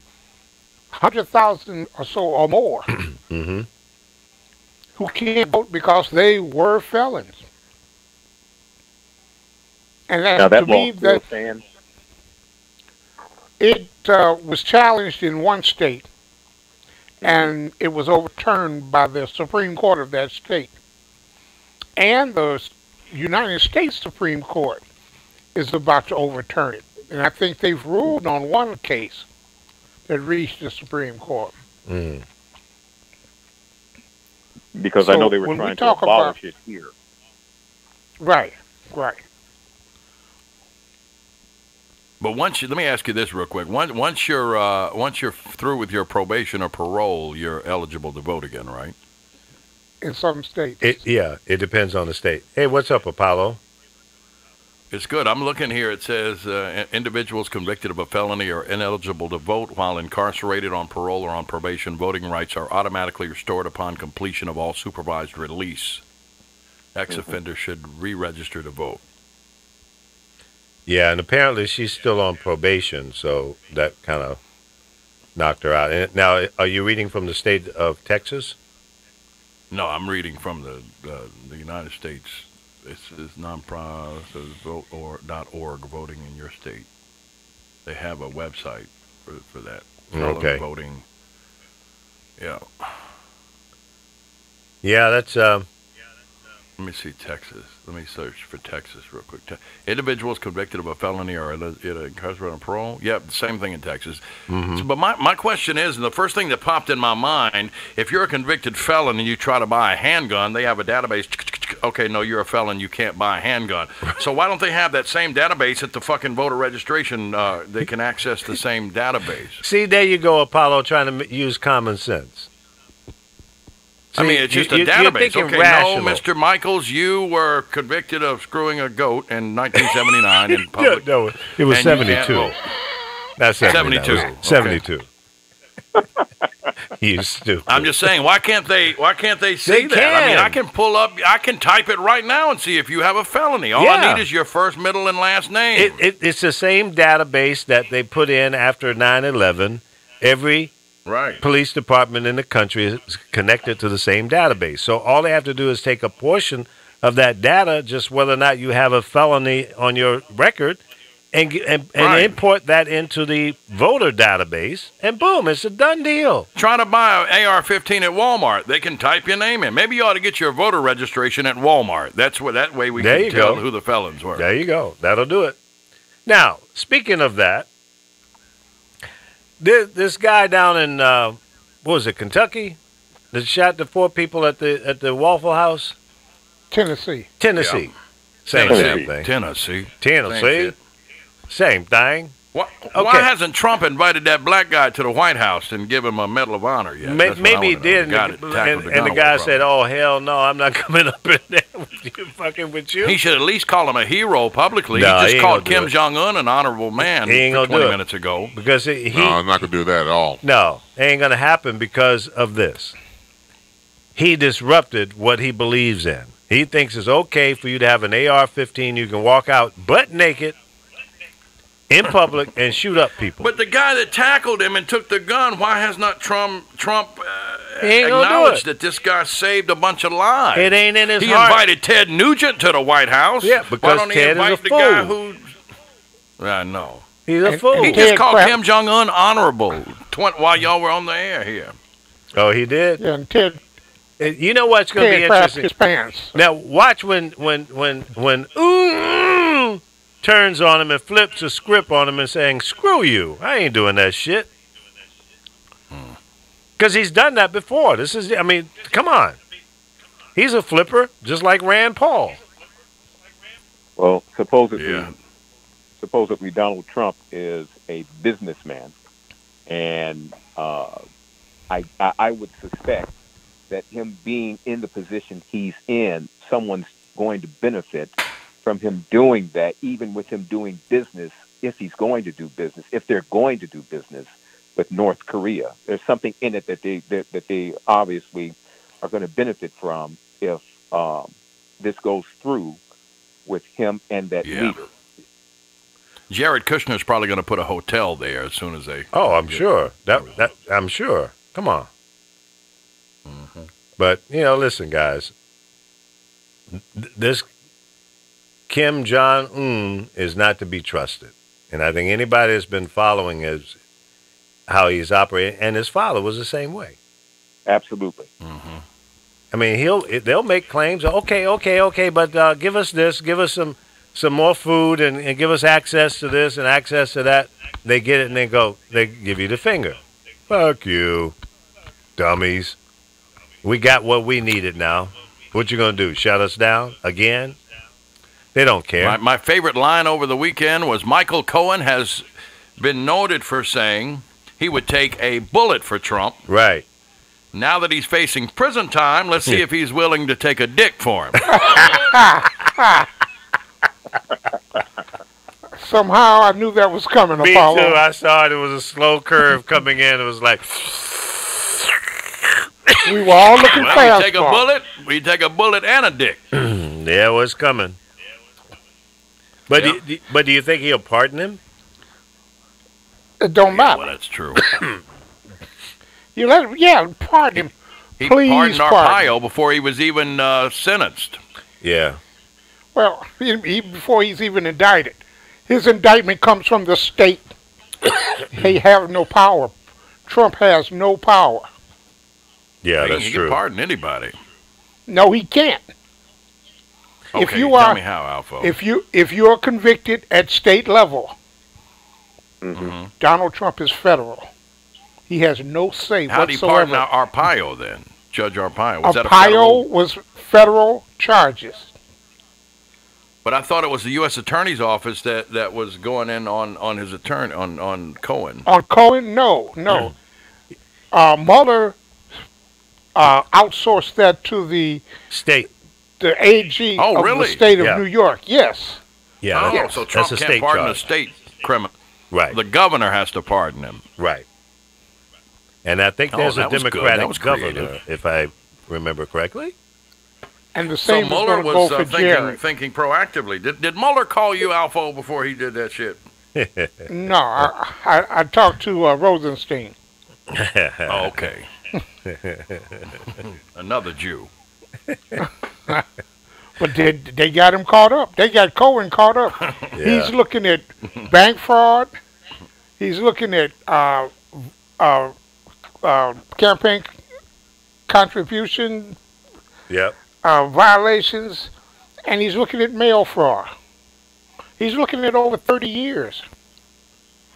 100,000 or so or more Mm-hmm. who can't vote because they were felons. And Now that, to that law me, still that stands. it was challenged in one state, and it was overturned by the Supreme Court of that state. And the United States Supreme Court is about to overturn it. And I think they've ruled on one case that reached the Supreme Court. Mm. Because I So know they were when we trying to talk abolish it here. Right, right. But let me ask you this real quick. Once you're through with your probation or parole, you're eligible to vote again, right? In some states. It depends on the state. Hey, what's up, Apollo? It's good. I'm looking here. It says individuals convicted of a felony are ineligible to vote while incarcerated on parole or on probation. Voting rights are automatically restored upon completion of all supervised release. Ex-offenders should re-register to vote. Yeah, and apparently she's still on probation, so that kind of knocked her out. And now, are you reading from the state of Texas? No, I'm reading from the United States This is nonprofit vote.org, voting in your state. They have a website for that. Okay. Voting. Yeah. Yeah, that's Let me see Texas. Let me search for Texas real quick. Individuals convicted of a felony or incarcerated on parole. Yep, the same thing in Texas. So, but my question is, and the first thing that popped in my mind, if you're a convicted felon and you try to buy a handgun, they have a database. Okay, no, you're a felon. You can't buy a handgun. So why don't they have that same database at the fucking voter registration? They can access the same database. See, there you go, Apollo, trying to use common sense. I mean, it's just a you're database. thinking Okay, rational. no, Mr. Michaels, you were convicted of screwing a goat in 1979 in public. No, it was and you can't 72. vote. Not 79. 72. It was 72. You stupid. I'm just saying, why can't they see They that? I mean, can. I can type it right now and see if you have a felony. All I Yeah. need is your first, middle, and last name. It's the same database that they put in after 9/11. Every right. police department in the country is connected to the same database. So all they have to do is take a portion of that data, just whether or not you have a felony on your record, and Right. import that into the voter database, and boom, it's a done deal. Try to buy an AR-15 at Walmart. They can type your name in. Maybe you ought to get your voter registration at Walmart. That way we There can you tell go. who the felons were. There you go. That'll do it. Now, speaking of that, this guy down in what was it, Kentucky, that shot the 4 people at the Waffle House, Tennessee. Tennessee. Same damn thing. Tennessee. Tennessee. Same thing. Why Okay. hasn't Trump invited that black guy to the White House and give him a Medal of Honor yet? That's what I Maybe he wanna know. did, The guy and that tackled the Gunnery guy problem. said, "Oh hell no, I'm not coming up in there with you, fucking with you." He should at least call him a hero publicly. No, he he just ain't called gonna do Kim it. Jong-un an honorable man He ain't gonna 20 do it. minutes ago. Because he No, I'm not going to do that at all. no, it ain't gonna happen because of this. He disrupted what he believes in. He thinks it's okay for you to have an AR-15. You can walk out butt naked in public and shoot up people. But the guy that tackled him and took the gun, why has not Trump He ain't gonna do acknowledged it. that this guy saved a bunch of lives? It ain't in his He heart. invited Ted Nugent to the White House. Yeah, why because don't he Ted is invite a the guy fool. who? I know. He's a And- fool. He Ted just called Crap- Kim Jong-un honorable while y'all were on the air here. Oh, he did. Yeah, and Ted You know what's going to be crapped interesting? his pants. Now watch when turns on him and flips a script on him and saying, "Screw you! I ain't doing that shit." Because he's done that before. Come on. He's a flipper, just like Rand Paul. Well, supposedly, Yeah. Donald Trump is a businessman, and I would suspect that him being in the position he's in, someone's going to benefit from him doing that, even with him doing business, if he's going to do business, if they're going to do business with North Korea. There's something in it that they obviously are going to benefit from if this goes through with him and that Yeah. leader. Jared Kushner's probably going to put a hotel there as soon as they. Oh, I'm sure. That I'm sure. Come on. But listen, guys. This Kim Jong-un is not to be trusted, and I think anybody that's been following how he's operating, and his father was the same way. Absolutely. I mean, they'll make claims. Okay, but give us this, give us some more food, and give us access to this and access to that. They get it, and they give you the finger. Fuck you, dummies. We got what we needed now. What you gonna do? Shut us down again? They don't care. My favorite line over the weekend was Michael Cohen has been noted for saying he would take a bullet for Trump. Right. Now that he's facing prison time, let's see if he's willing to take a dick for him. Somehow I knew that was coming, Me Apollo. too. I saw it. It was a slow curve coming in. It was like, We were all looking Well, fast we take a for it. bullet. We take a bullet and a dick. yeah, it was coming. But Yeah. do you think he'll pardon him? It don't matter. Well, that's true. You pardon him. He Please pardoned pardon. Arpaio before he was even sentenced. Yeah. Well, before he's even indicted, his indictment comes from the state. He has no power. Trump has no power. Yeah, He that's can true. pardon anybody. No, he can't. Okay, If you tell are- me how, Alpha. If you are convicted at state level, Donald Trump is federal. He has no say How do you pardon whatsoever. Arpaio then? Judge Arpaio. Was that a federal? Arpaio was federal charges. But I thought it was the U.S. Attorney's Office that was going in on his attorney, on Cohen. On Cohen, no. Mueller outsourced that to the State. AG Oh, of really? the state of Yeah. New York. Yes. Yeah, Oh, that's, so that's Trump a can't state pardon charge. a state criminal. Right, The governor has to pardon him. right. And I think Oh, there's a that was good. Democratic That was governor, creative. if I remember correctly. And the So same is Mueller going to go was for Jared. thinking proactively. Did Mueller call you, Alpha, before he did that shit? No, I talked to Rosenstein. Oh, okay. Another Jew. But they got him caught up. They got Cohen caught up. He's looking at bank fraud. He's looking at campaign contribution Yep. violations, and he's looking at mail fraud. He's looking at over 30 years.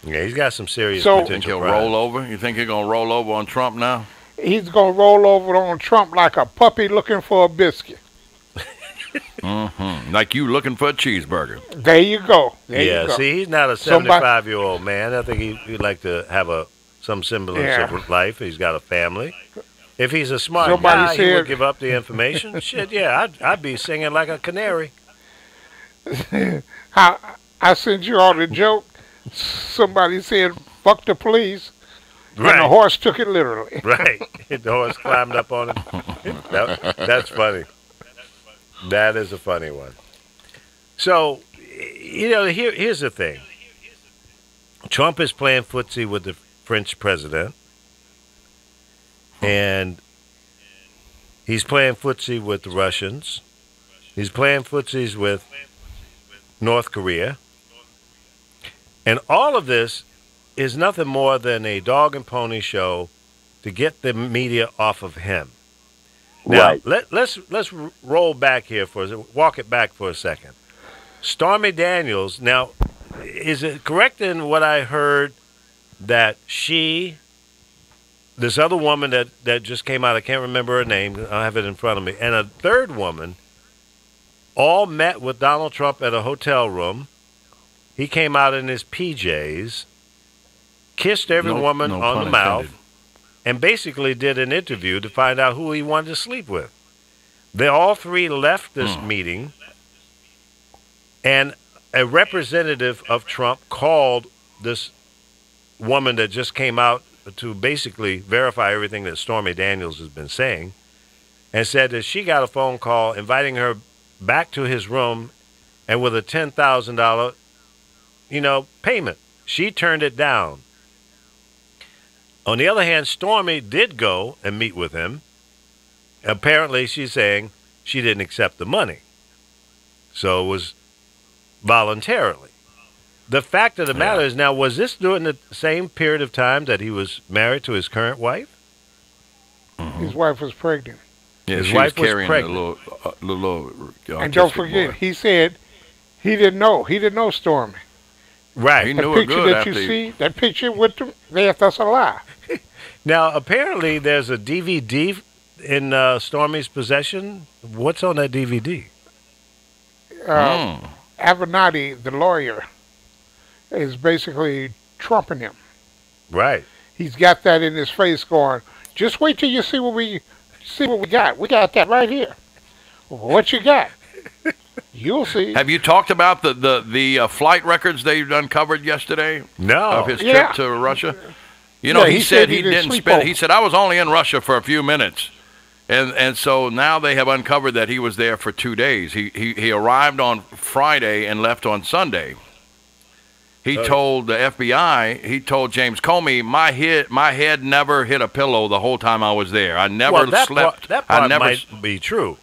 Yeah, he's got some serious So- You think potential he'll crimes. roll over? You think he's going to roll over on Trump now? He's going to roll over on Trump like a puppy looking for a biscuit. Like you looking for a cheeseburger. There you go. There Yeah, you go. see, he's not a Somebody- 75-year-old man. I think he'd like to have some semblance Yeah. of life. He's got a family. If he's a smart Somebody guy, he said- would give up the information. Shit, yeah, I'd be singing like a canary. I sent you all the joke. Somebody said, fuck the police. And the Right, horse took it literally. right. The horse climbed up on him. That's funny. That is a funny one. So, here's the thing. Trump is playing footsie with the French president. And he's playing footsie with the Russians. He's playing footsies with North Korea. And all of this is nothing more than a dog and pony show to get the media off of him. Now, Right. let's roll back here walk it back for a second. Stormy Daniels, now, is it correct in what I heard that this other woman that just came out, I can't remember her name, I have it in front of me, and a third woman all met with Donald Trump at a hotel room. He came out in his PJs, kissed every woman no on pun the mouth, intended. and basically did an interview to find out who he wanted to sleep with. They all three left this meeting, and a representative of Trump called this woman that just came out to basically verify everything that Stormy Daniels has been saying, and said that she got a phone call inviting her back to his room and with a $10,000, payment. She turned it down. On the other hand, Stormy did go and meet with him. Apparently, she's saying she didn't accept the money. So it was voluntarily. The fact of the matter is now, was this during the same period of time that he was married to his current wife? His wife was pregnant. Yeah, His she wife was was carrying pregnant. a little And don't autistic forget, boy. he said he didn't know. He didn't know Stormy. Right. He The knew her picture good that you after he- see, that picture with them, that's a lie. Now, apparently, there's a DVD in Stormy's possession. What's on that DVD? Avenatti, the lawyer, is basically trumping him. Right. He's got that in his face going, just wait till you see what we got. We got that right here. What you got? You'll see. Have you talked about the flight records they uncovered yesterday No. of his Yeah. trip to Russia? Yeah, He said he didn't didn't sleep spend. over. He said I was only in Russia for a few minutes, and so now they have uncovered that he was there for 2 days. He arrived on Friday and left on Sunday. He told the FBI. He told James Comey, my head never hit a pillow the whole time I was there. I never Well, that slept. Part, that part I never. might be true.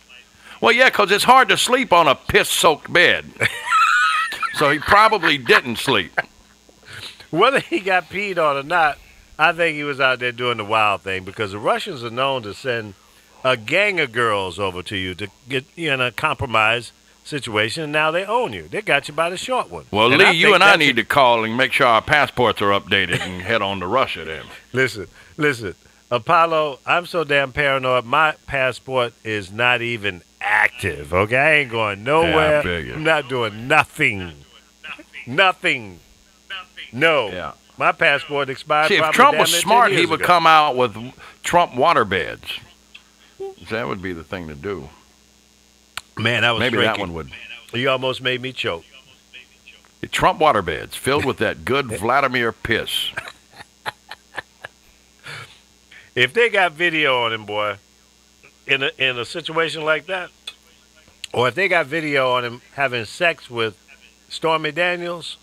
Well, yeah, because it's hard to sleep on a piss-soaked bed. So he probably didn't sleep. Whether he got peed on or not, I think he was out there doing the wild thing because the Russians are known to send a gang of girls over to you to get you in a compromise situation, and now they own you. They got you by the short one. Well, and Lee, you and I need to to call and make sure our passports are updated and head on to Russia then. Listen. Apollo, I'm so damn paranoid. My passport is not even active, okay? I ain't going nowhere. Yeah, I figured. I'm not doing nothing. Nothing. No. Yeah. My passport expired. See, if probably Trump damn was near 10 smart, he years would ago. come out with Trump water beds. That would be the thing to do. Man, that was Maybe freaky. that one would. You almost made me choke. Trump water beds filled with that good Vladimir piss. If they got video on him, boy, in a situation like that, or if they got video on him having sex with Stormy Daniels,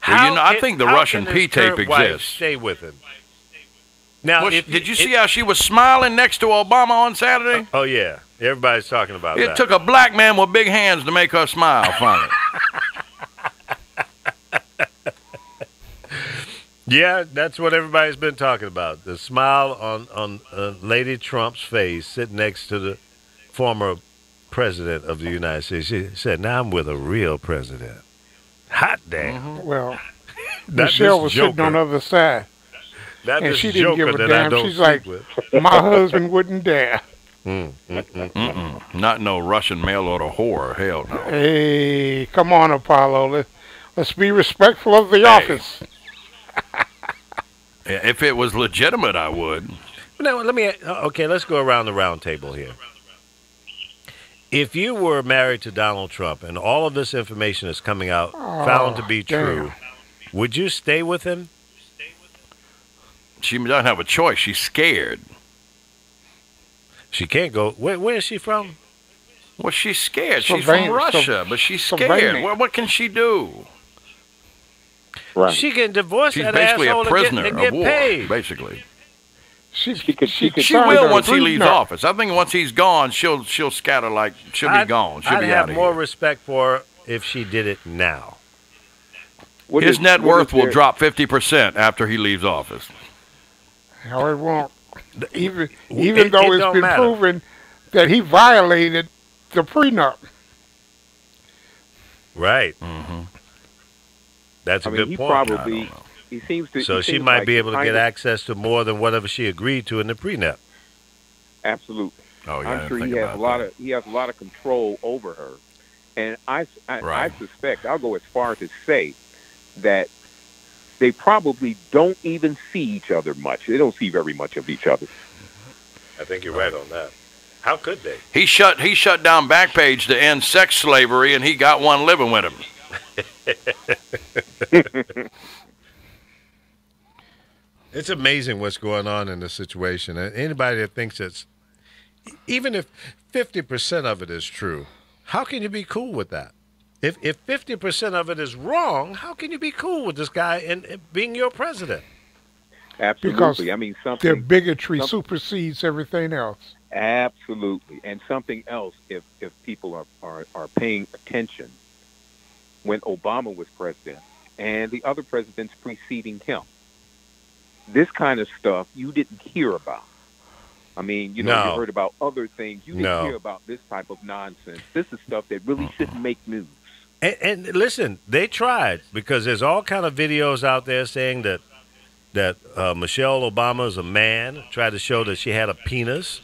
Well, I think the Russian P-tape exists. Stay with him. Now, Well, did you see how she was smiling next to Obama on Saturday? Oh yeah, everybody's talking about It that. took a black man with big hands to make her smile, finally. Yeah, that's what everybody's been talking about. The smile on Lady Trump's face sitting next to the former president of the United States. She said, now I'm with a real president. Hot damn. Well, Not Michelle this was sitting on the joker. other side, Not and this she didn't give joker a that I damn. don't She's sleep like, with. my husband wouldn't dare. Not no Russian mail order whore. Hell no. Hey, come on, Apollo. Let's be respectful of the office. If it was legitimate, I would. Now, let's go around the round table here. If you were married to Donald Trump and all of this information is coming out found to be damn. true, would you stay with him? She doesn't have a choice. She's scared. She can't go. Where is she from? Well, she's scared. She's Sylvania- from Russia, but she's scared. Sylvania. What can she do? Right. She can divorce She's that basically asshole a prisoner and get of war, paid. basically. She could She signed will a once he leaves prenup. office. I think once he's gone, she'll scatter like she'll be gone. She'll I'd be have out of more here. respect for her if she did it now. What His is- net what worth is will there- drop 50% after he leaves office. No, it won't. Even it though it's don't been matter. proven that he violated the prenup. Right. Mm-hmm. That's a I mean, good he point. probably he seems to. So he she seems might like be the able to kind get of- access to more than whatever she agreed to in the prenup. Absolutely. Oh, yeah, I I'm didn't sure think he has about a lot that. of control over her, and I Right. suspect I'll go as far as to say that they probably don't even see each other much. They don't see very much of each other. I think you're right on that. How could they? He shut down Backpage to end sex slavery, and he got one living with him. It's amazing what's going on in this situation. And anybody that thinks it's, even if 50% of it is true, how can you be cool with that? If 50% of it is wrong, how can you be cool with this guy and being your president? Absolutely. Because I mean, Their something. bigotry supersedes everything else. Absolutely, and something else. If people are paying attention, when Obama was president and the other presidents preceding him, this kind of stuff you didn't hear about. I mean, you No. heard about other things. You didn't No. hear about this type of nonsense. This is stuff that really shouldn't make news. And listen, they tried because there's all kind of videos out there saying that Michelle Obama is a man. Tried to show that she had a penis.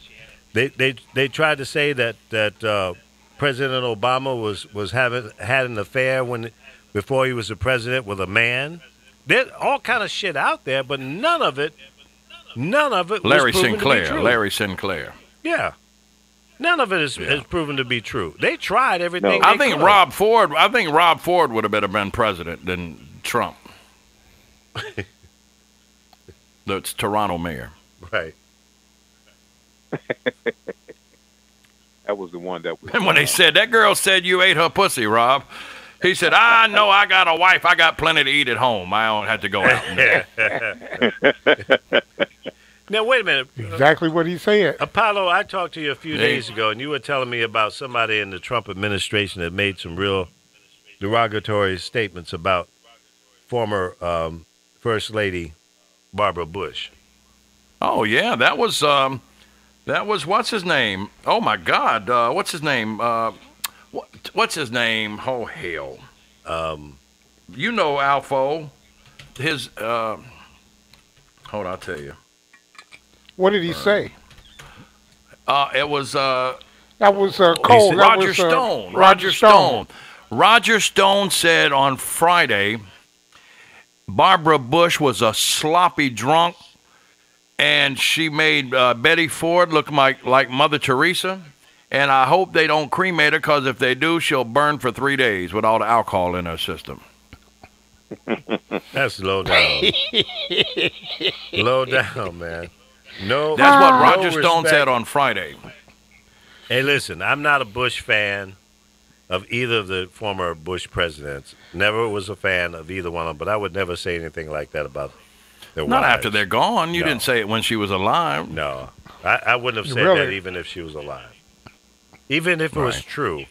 They tried to say that President Obama was had an affair before he was the president with a man. There's all kind of shit out there, but none of it Larry was proven Sinclair. to be true. Larry Sinclair. Yeah. None of it is proven to be true. They tried everything. I they think could. Rob Ford would have better been president than Trump. That's Toronto mayor. Right. That was the one that was. And when they said that girl said you ate her pussy, Rob, he said, "I know I got a wife. I got plenty to eat at home. I don't have to go out." Now, wait a minute. Exactly what he said. Apollo, I talked to you a few days ago, and you were telling me about somebody in the Trump administration that made some real derogatory statements about former First Lady Barbara Bush. Oh yeah, that was what's his name? Oh my God, what's his name? What's his name? Oh hell, you know Alfo, his hold on, I'll tell you. What did he say? It was That was Cole. That Roger was, Stone. Roger Stone. Roger Stone said on Friday, Barbara Bush was a sloppy drunk, and she made Betty Ford look like Mother Teresa. And I hope they don't cremate her, because if they do, she'll burn for 3 days with all the alcohol in her system. That's low down. Low down, man. No, that's what no Roger Stone respect. said on Friday. Hey, listen, I'm not a Bush fan of either of the former Bush presidents. Never was a fan of either one of them, but I would never say anything like that about their Not wives. after they're gone. You No. didn't say it when she was alive. No, I wouldn't have said Really? that even if she was alive. Even if it was Right. true.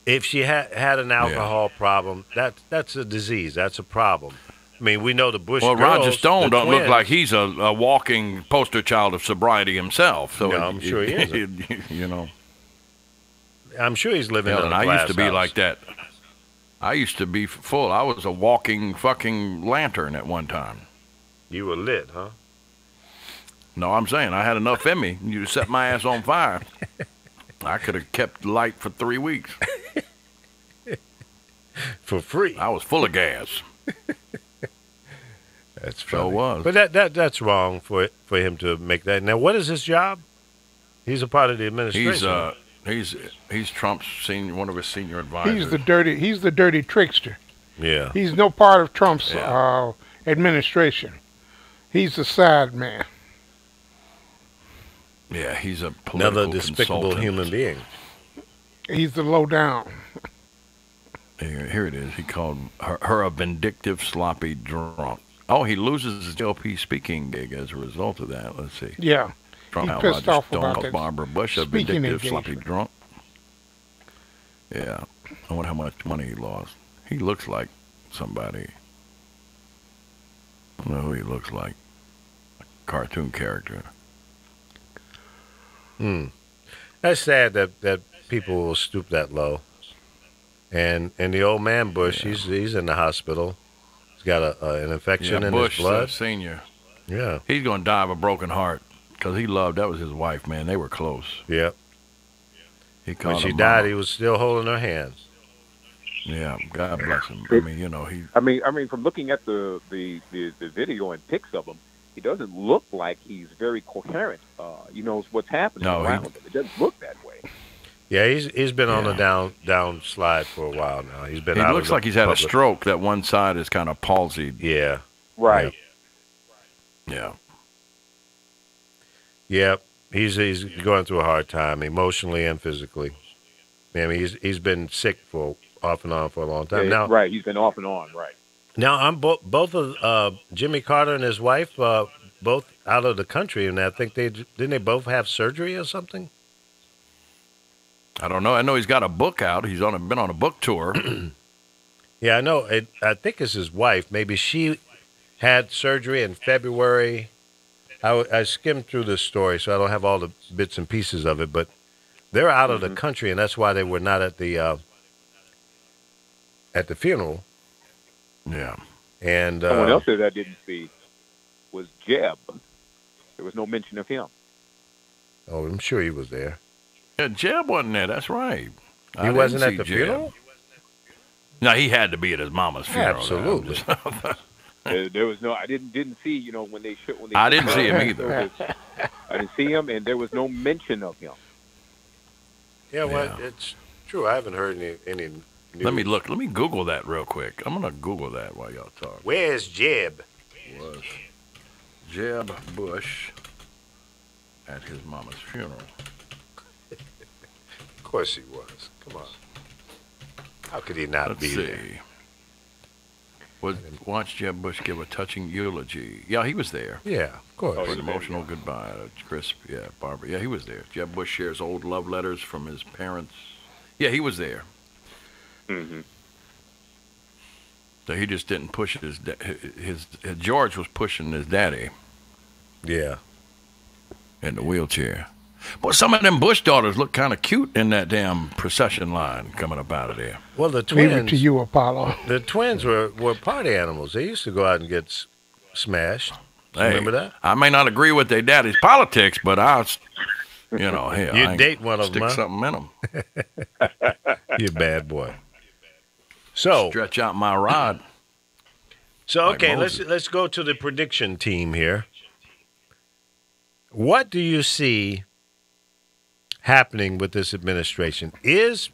If she had an alcohol problem, that's a disease. That's a problem. I mean, we know the Bush Well, girls, Roger Stone the don't look twins- like he's a walking poster child of sobriety himself. So No, I'm sure he isn't. You know, I'm sure he's living hell, in and a I glass used to be house. like that. I used to be full. I was a walking fucking lantern at one time. You were lit, huh? No, I'm saying I had enough in me. You set my ass on fire. I could have kept light for 3 weeks. For free. I was full of gas. That's So funny. was. But that's wrong for him to make that. Now, what is his job? He's a part of the administration. He's Trump's one of his senior advisors. He's the dirty trickster. Yeah. He's no part of Trump's Yeah. administration. He's the side man. Yeah, he's a political Another despicable consultant. human being. He's the low down. Here it is. He called her a vindictive, sloppy drunk. Oh, he loses his GOP speaking gig as a result of that. Let's see. Yeah. Trump He's how pissed Roger off Stone about called that Barbara Bush a speaking vindictive, sloppy engagement. drunk. Yeah. I wonder how much money he lost. He looks like somebody. I don't know who he looks like. A cartoon character. That's sad that people will stoop that low. And the old man Bush, Yeah. he's in the hospital. He's got an infection in Bush his blood. Senior. Yeah. He's going to die of a broken heart because that was his wife, man. They were close. Yeah. He When called she her died, mama. he was still holding her hands. Yeah, God bless him. I mean, he. I mean, from looking at the video and pics of him, he doesn't look like he's very coherent. He knows what's happening No, around him. It doesn't look that way. Yeah, he's been on Yeah. a down slide for a while now. He's been He out looks of the like he's had a public- stroke. That one side is kind of palsied. Yeah. Right. Yeah. Yeah. He's going through a hard time emotionally and physically. I mean, he's been sick for off and on for a long time. Yeah, Now, right. He's been off and on. Right. Now, I'm both of Jimmy Carter and his wife, both out of the country, and I think didn't they both have surgery or something? I don't know. I know he's got a book out. He's been on a book tour. Yeah, I know. I think it's his wife. Maybe she had surgery in February. I skimmed through this story, so I don't have all the bits and pieces of it, but they're out of the country, and that's why they were not at the funeral. Yeah. And Someone else that I didn't see was Jeb. There was no mention of him. oh, I'm sure he was there. Yeah, Jeb wasn't there. That's right. He wasn't at the funeral? No, he had to be at his mama's funeral. Absolutely. There was no. I didn't see. You know, when they I didn't see him there either. was- I didn't see him, and there was no mention of him. Yeah, well, Yeah. it's true. I haven't heard any news. Let me look. Let me Google that real quick. I'm going to Google that while y'all talk. Where's Jeb? Was Jeb Bush at his mama's funeral? Of course he was. Come on. How could he not Let's be see. there? Watch Jeb Bush give a touching eulogy. Yeah, he was there. Yeah, of course. For an emotional goodbye to Chris. Yeah, Barbara. Yeah, he was there. Jeb Bush shares old love letters from his parents. Yeah, he was there. Mm-hmm. So he just didn't push his George was pushing his daddy Yeah. in the wheelchair. But some of them Bush daughters look kind of cute in that damn procession line coming up out of there. Well, the Leave twins. it to you, Apollo. The twins were party animals. They used to go out and get smashed. Hey, Remember that? I may not agree with their daddy's politics, but hell, I You'd date one of stick them, huh? something in them. You bad boy. So Stretch out my rod. Like okay, Moses. let's go to the prediction team here. What do you see happening with this administration? Is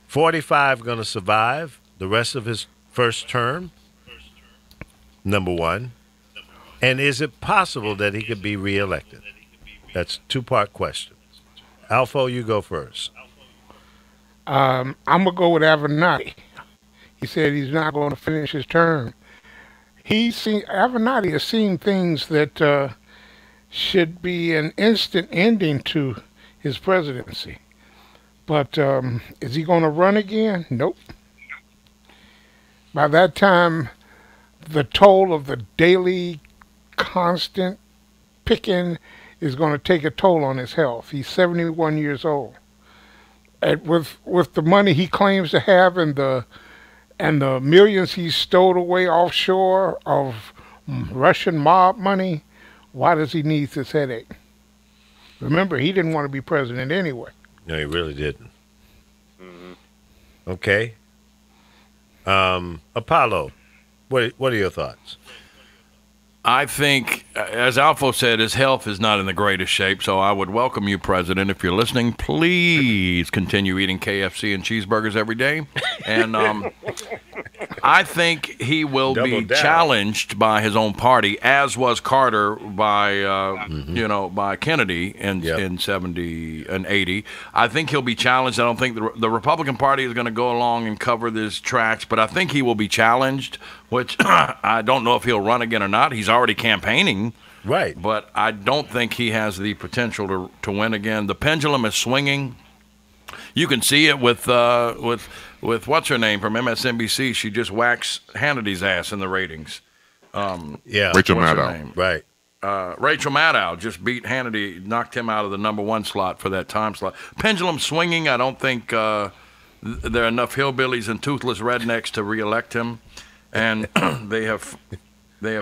45 going to survive the rest of his first term? Number one. And is it possible that he could be reelected? That's a two-part question. Alfo, you go first. I'm going to go with Avenatti. He said he's not going to finish his term. Avenatti has seen things that should be an instant ending to his presidency. But is he going to run again? Nope. By that time, the toll of the daily constant picking is going to take a toll on his health. He's 71 years old. And with the money he claims to have and the millions he stowed away offshore of Russian mob money, why does he need this headache? Remember, he didn't want to be president anyway. No, he really didn't. Okay. Apollo, what are your thoughts? I think, as Alfo said, his health is not in the greatest shape, so I would welcome you, President. If you're listening, please continue eating KFC and cheeseburgers every day. And I think he will Double be down. challenged by his own party, as was Carter by Kennedy in 70 and 80. I think he'll be challenged. I don't think the Republican Party is going to go along and cover his tracks, but I think he will be challenged, which I don't know if he'll run again or not. He's already campaigning. Right. But I don't think he has the potential to win again. The pendulum is swinging. You can see it with what's her name from MSNBC. She just waxed Hannity's ass in the ratings. Yeah. Rachel What's her Maddow. name? Right. Rachel Maddow just beat Hannity, knocked him out of the number one slot for that time slot. Pendulum swinging. I don't think there are enough hillbillies and toothless rednecks to reelect him, and they have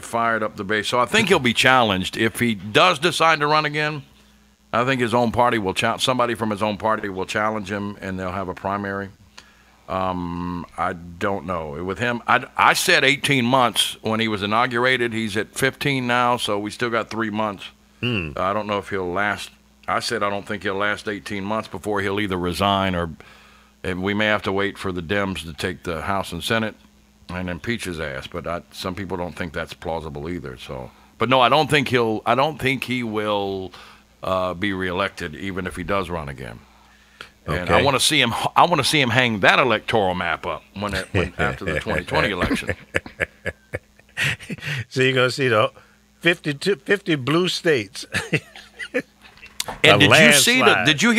fired up the base. So I think he'll be challenged if he does decide to run again. I think his own party will somebody from his own party will challenge him, and they'll have a primary. I don't know. With him, I said 18 months when he was inaugurated. He's at 15 now, so we still got 3 months. I don't know if he'll last. I said I don't think he'll last 18 months before he'll either resign and we may have to wait for the Dems to take the House and Senate and impeach his ass. But some people don't think that's plausible either. So, but no, I don't think he will be reelected even if he does run again. And Okay. I want to see him. I want to see him hang that electoral map up when after the 2020 election. So you're going to see the 50 blue states. And A did you see landslide. Did you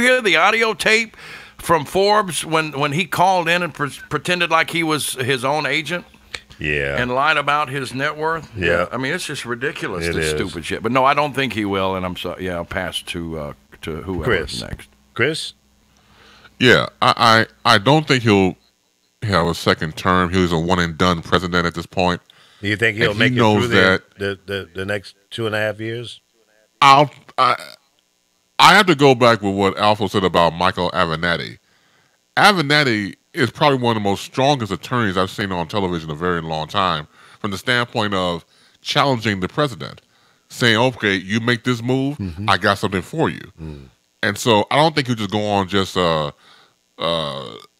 hear the audio tape from Forbes when he called in and pretended like he was his own agent Yeah. and lied about his net worth? Yeah. I mean, it's just ridiculous. It This is. stupid shit. But no, I don't think he will. And I'm sorry. Yeah, I'll pass to whoever's Chris. next. Chris? Yeah, I don't think he'll have a second term. He's a one and done president at this point. Do you think he'll And make he it through knows that. the next 2.5 years? I have to go back with what Alpha said about Michael Avenatti. Avenatti is probably one of the most strongest attorneys I've seen on television in a very long time, from the standpoint of challenging the president, saying, "Okay, you make this move, I got something for you." And so I don't think he'll just go on just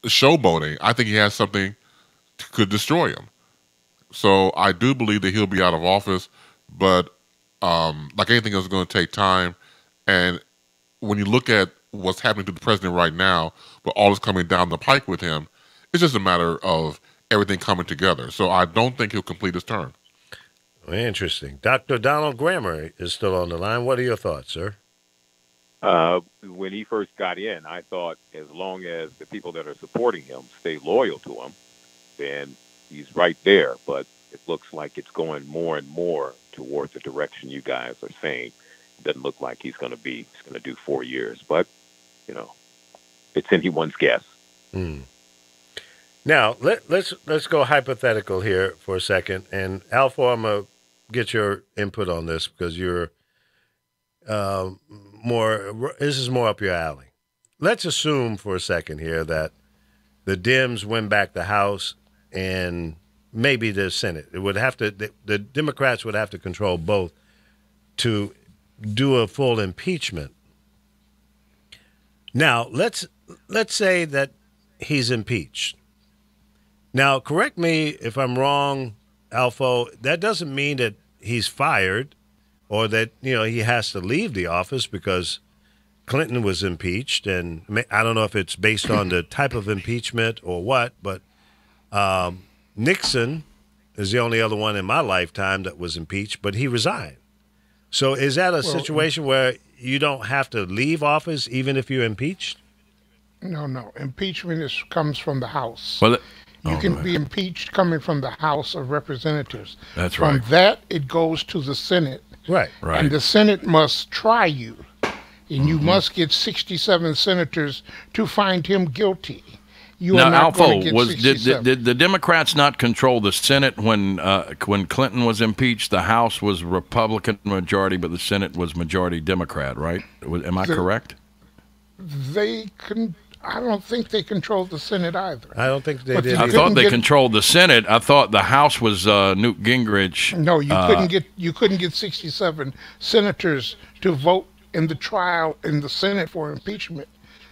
showboating. I think he has something that could destroy him. So I do believe that he'll be out of office, but like anything else, it's going to take time. And when you look at what's happening to the president right now, but all is coming down the pike with him, it's just a matter of everything coming together. So I don't think he'll complete his term. Interesting. Dr. Donald Grammer is still on the line. What are your thoughts, sir? When he first got in, I thought as long as the people that are supporting him stay loyal to him, then he's right there. But it looks like it's going more and more towards the direction you guys are saying. It doesn't look like he's going to do 4 years. But, it's anyone's guess. Now, let's go hypothetical here for a second. And Alpha, I'm going to get your input on this because you're this is more up your alley. Let's assume for a second here that the Dems win back the House and maybe the Senate. It would have to, the Democrats would have to control both to do a full impeachment. Now, let's say that he's impeached. Now, correct me if I'm wrong, Alpha, that doesn't mean that he's fired or that, he has to leave the office because Clinton was impeached. And I don't know if it's based on the type of impeachment or what, but Nixon is the only other one in my lifetime that was impeached, but he resigned. So is that a situation where you don't have to leave office even if you're impeached? No. Impeachment comes from the House. Well, you can be impeached coming from the House of Representatives. That's right. From that, it goes to the Senate. Right. And the Senate must try you. And you must get 67 senators to find him guilty. Now, Alpha, did the Democrats not control the Senate when Clinton was impeached? The House was Republican majority, but the Senate was majority Democrat, right? Am I correct? I don't think they controlled the Senate either. I don't think they did. I thought they controlled the Senate. I thought the House was Newt Gingrich. No, you couldn't get 67 senators to vote in the trial in the Senate for impeachment.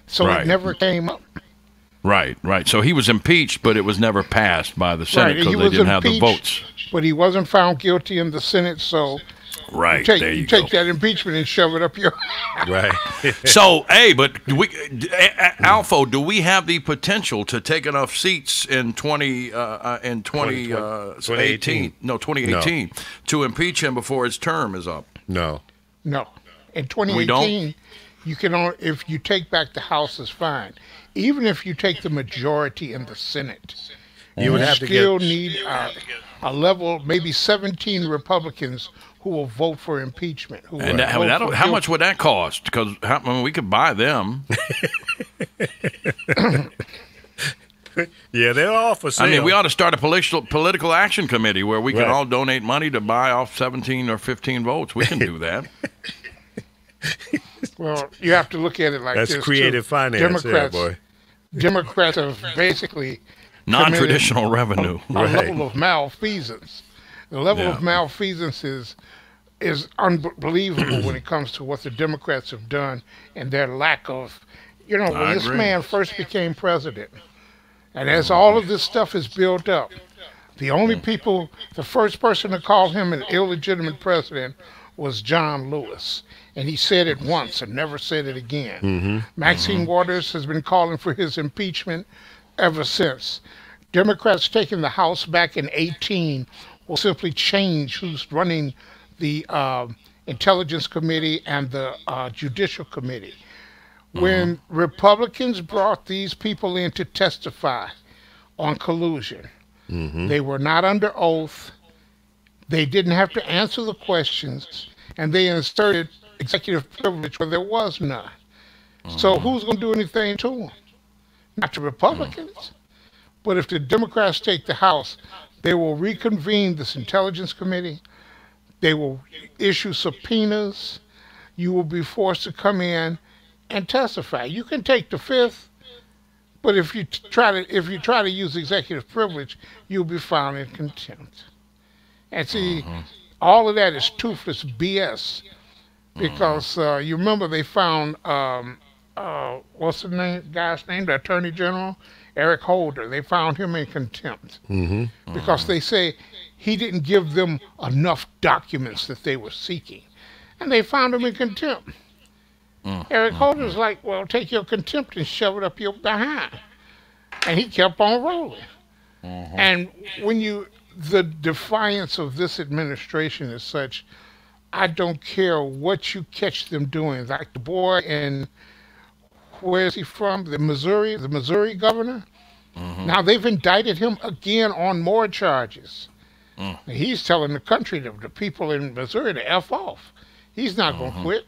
So it never came up. Right. So he was impeached, but it was never passed by the Senate because they didn't have the votes. But he wasn't found guilty in the Senate, so you take that impeachment and shove it up your right. So, but Alpha, do we have the potential to take enough seats in 2018? No, 2018 to impeach him before his term is up? No. In 2018, you can only, if you take back the House, is fine. Even if you take the majority in the Senate, you would have to need a level, maybe 17 Republicans who will vote for impeachment. How much would that cost? Because we could buy them. Yeah, they're all for sale. I mean, we ought to start a political action committee where we can all donate money to buy off 17 or 15 votes. We can do that. Well, you have to look at it like this. That's creative finance, boy. Democrats have basically non-traditional revenue. A level of malfeasance. The level of malfeasance is unbelievable when it comes to what the Democrats have done and their lack of, when this man first became president, and as all of this stuff is built up, the first person to call him an illegitimate president was John Lewis. And he said it once and never said it again. Maxine Waters has been calling for his impeachment ever since. Democrats taking the House back in 2018 will simply change who's running the Intelligence Committee and the Judicial Committee. When Republicans brought these people in to testify on collusion, they were not under oath. They didn't have to answer the questions, and they inserted executive privilege where there was none. So who's going to do anything to them? Not the Republicans. But if the Democrats take the House, they will reconvene this Intelligence Committee. They will issue subpoenas. You will be forced to come in and testify. You can take the Fifth, but if you try to use executive privilege, you'll be found in contempt. And see, all of that is toothless BS. Because you remember they found, what's the guy's name, the Attorney General? Eric Holder. They found him in contempt. Because they say he didn't give them enough documents that they were seeking. And they found him in contempt. Eric Holder's like, well, take your contempt and shove it up your behind. And he kept on rolling. And when the defiance of this administration is such, I don't care what you catch them doing. Like the boy in, where is he from? The Missouri governor. Now they've indicted him again on more charges. He's telling the country, the people in Missouri, to F off. He's not going to quit.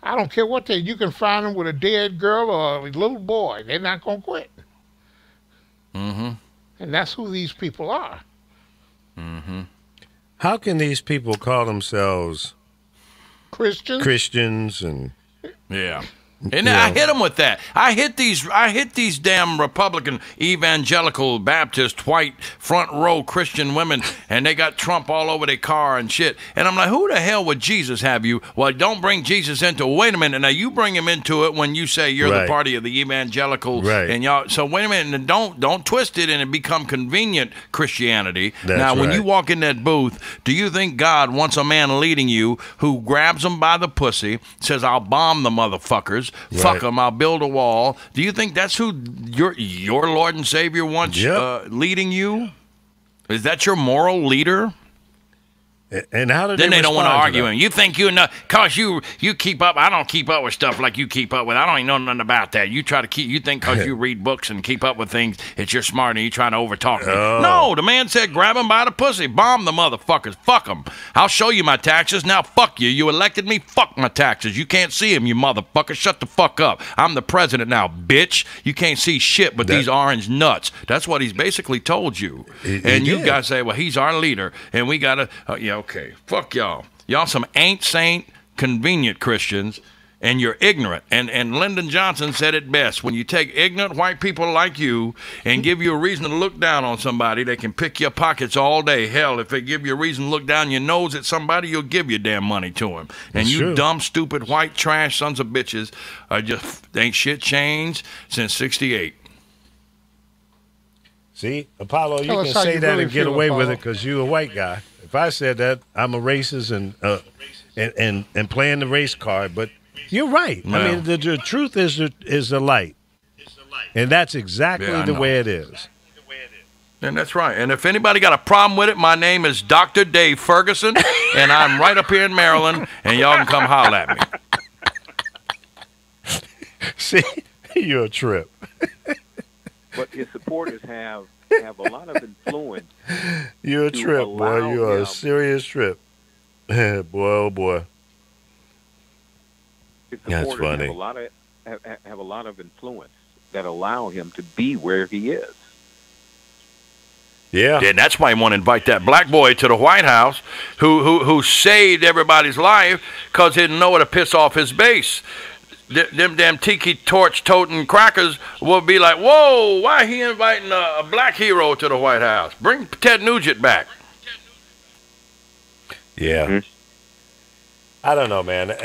I don't care what you can find them with a dead girl or a little boy. They're not going to quit. And that's who these people are. How can these people call themselves Christians and Yeah. And I hit them with that. I hit these damn Republican, evangelical, Baptist, white, front row Christian women, and they got Trump all over their car and shit. And I'm like, who the hell would Jesus have you? Well, don't bring Jesus into it. Wait a minute. Now, you bring him into it when you say you're the party of the evangelical. Right. And y'all. So wait a minute. And don't twist it and it become convenient Christianity. That's now, when right. you walk in that booth, do you think God wants a man leading you who grabs them by the pussy, says, I'll bomb the motherfuckers, fuck them, I'll build a wall? Do you think that's who your Lord and Savior wants leading you? Is that your moral leader? And how did then they don't want to argue that? him. You think you know, cause you keep up. I don't keep up with stuff like you keep up with. I don't even know nothing about that. You try to keep. You think cause you read books and keep up with things that you're smart and you trying to overtalk me. No, the man said grab him by the pussy, bomb the motherfuckers, fuck them. I'll show you my taxes. Now fuck you. You elected me. Fuck my taxes. You can't see him, you motherfucker. Shut the fuck up. I'm the president now, bitch. You can't see shit but these orange nuts. That's what he's basically told you. And you guys say, well, he's our leader, and we gotta. Okay, fuck y'all. Y'all some ain't saint convenient Christians, and you're ignorant. And Lyndon Johnson said it best. When you take ignorant white people like you and give you a reason to look down on somebody, they can pick your pockets all day. Hell, if they give you a reason to look down your nose at somebody, you'll give your damn money to them. And you dumb, stupid, white trash sons of bitches are just, ain't shit changed since 68. See, Apollo, you Tell can us how say you that really and get feel, away with Apollo. it because you're a white guy. If I said that, I'm a racist and playing the race card. But you're right. No. I mean, the truth is the light, and that's exactly the way it is. And that's right. And if anybody got a problem with it, my name is Dr. Dave Ferguson, and I'm right up here in Maryland, and y'all can come holler at me. See, you're a trip. But his supporters have a lot of influence. You're a to trip, boy. allow You are a him- serious trip. Boy, oh boy. His That's supporters funny. have a lot of influence that allow him to be where he is. Yeah. And that's why I want to invite that black boy to the White House who saved everybody's life because he didn't know how to piss off his base. Them damn tiki torch toting crackers will be like, whoa, why he inviting a black hero to the White House? Bring Ted Nugent back. Yeah. Mhm. I don't know, man.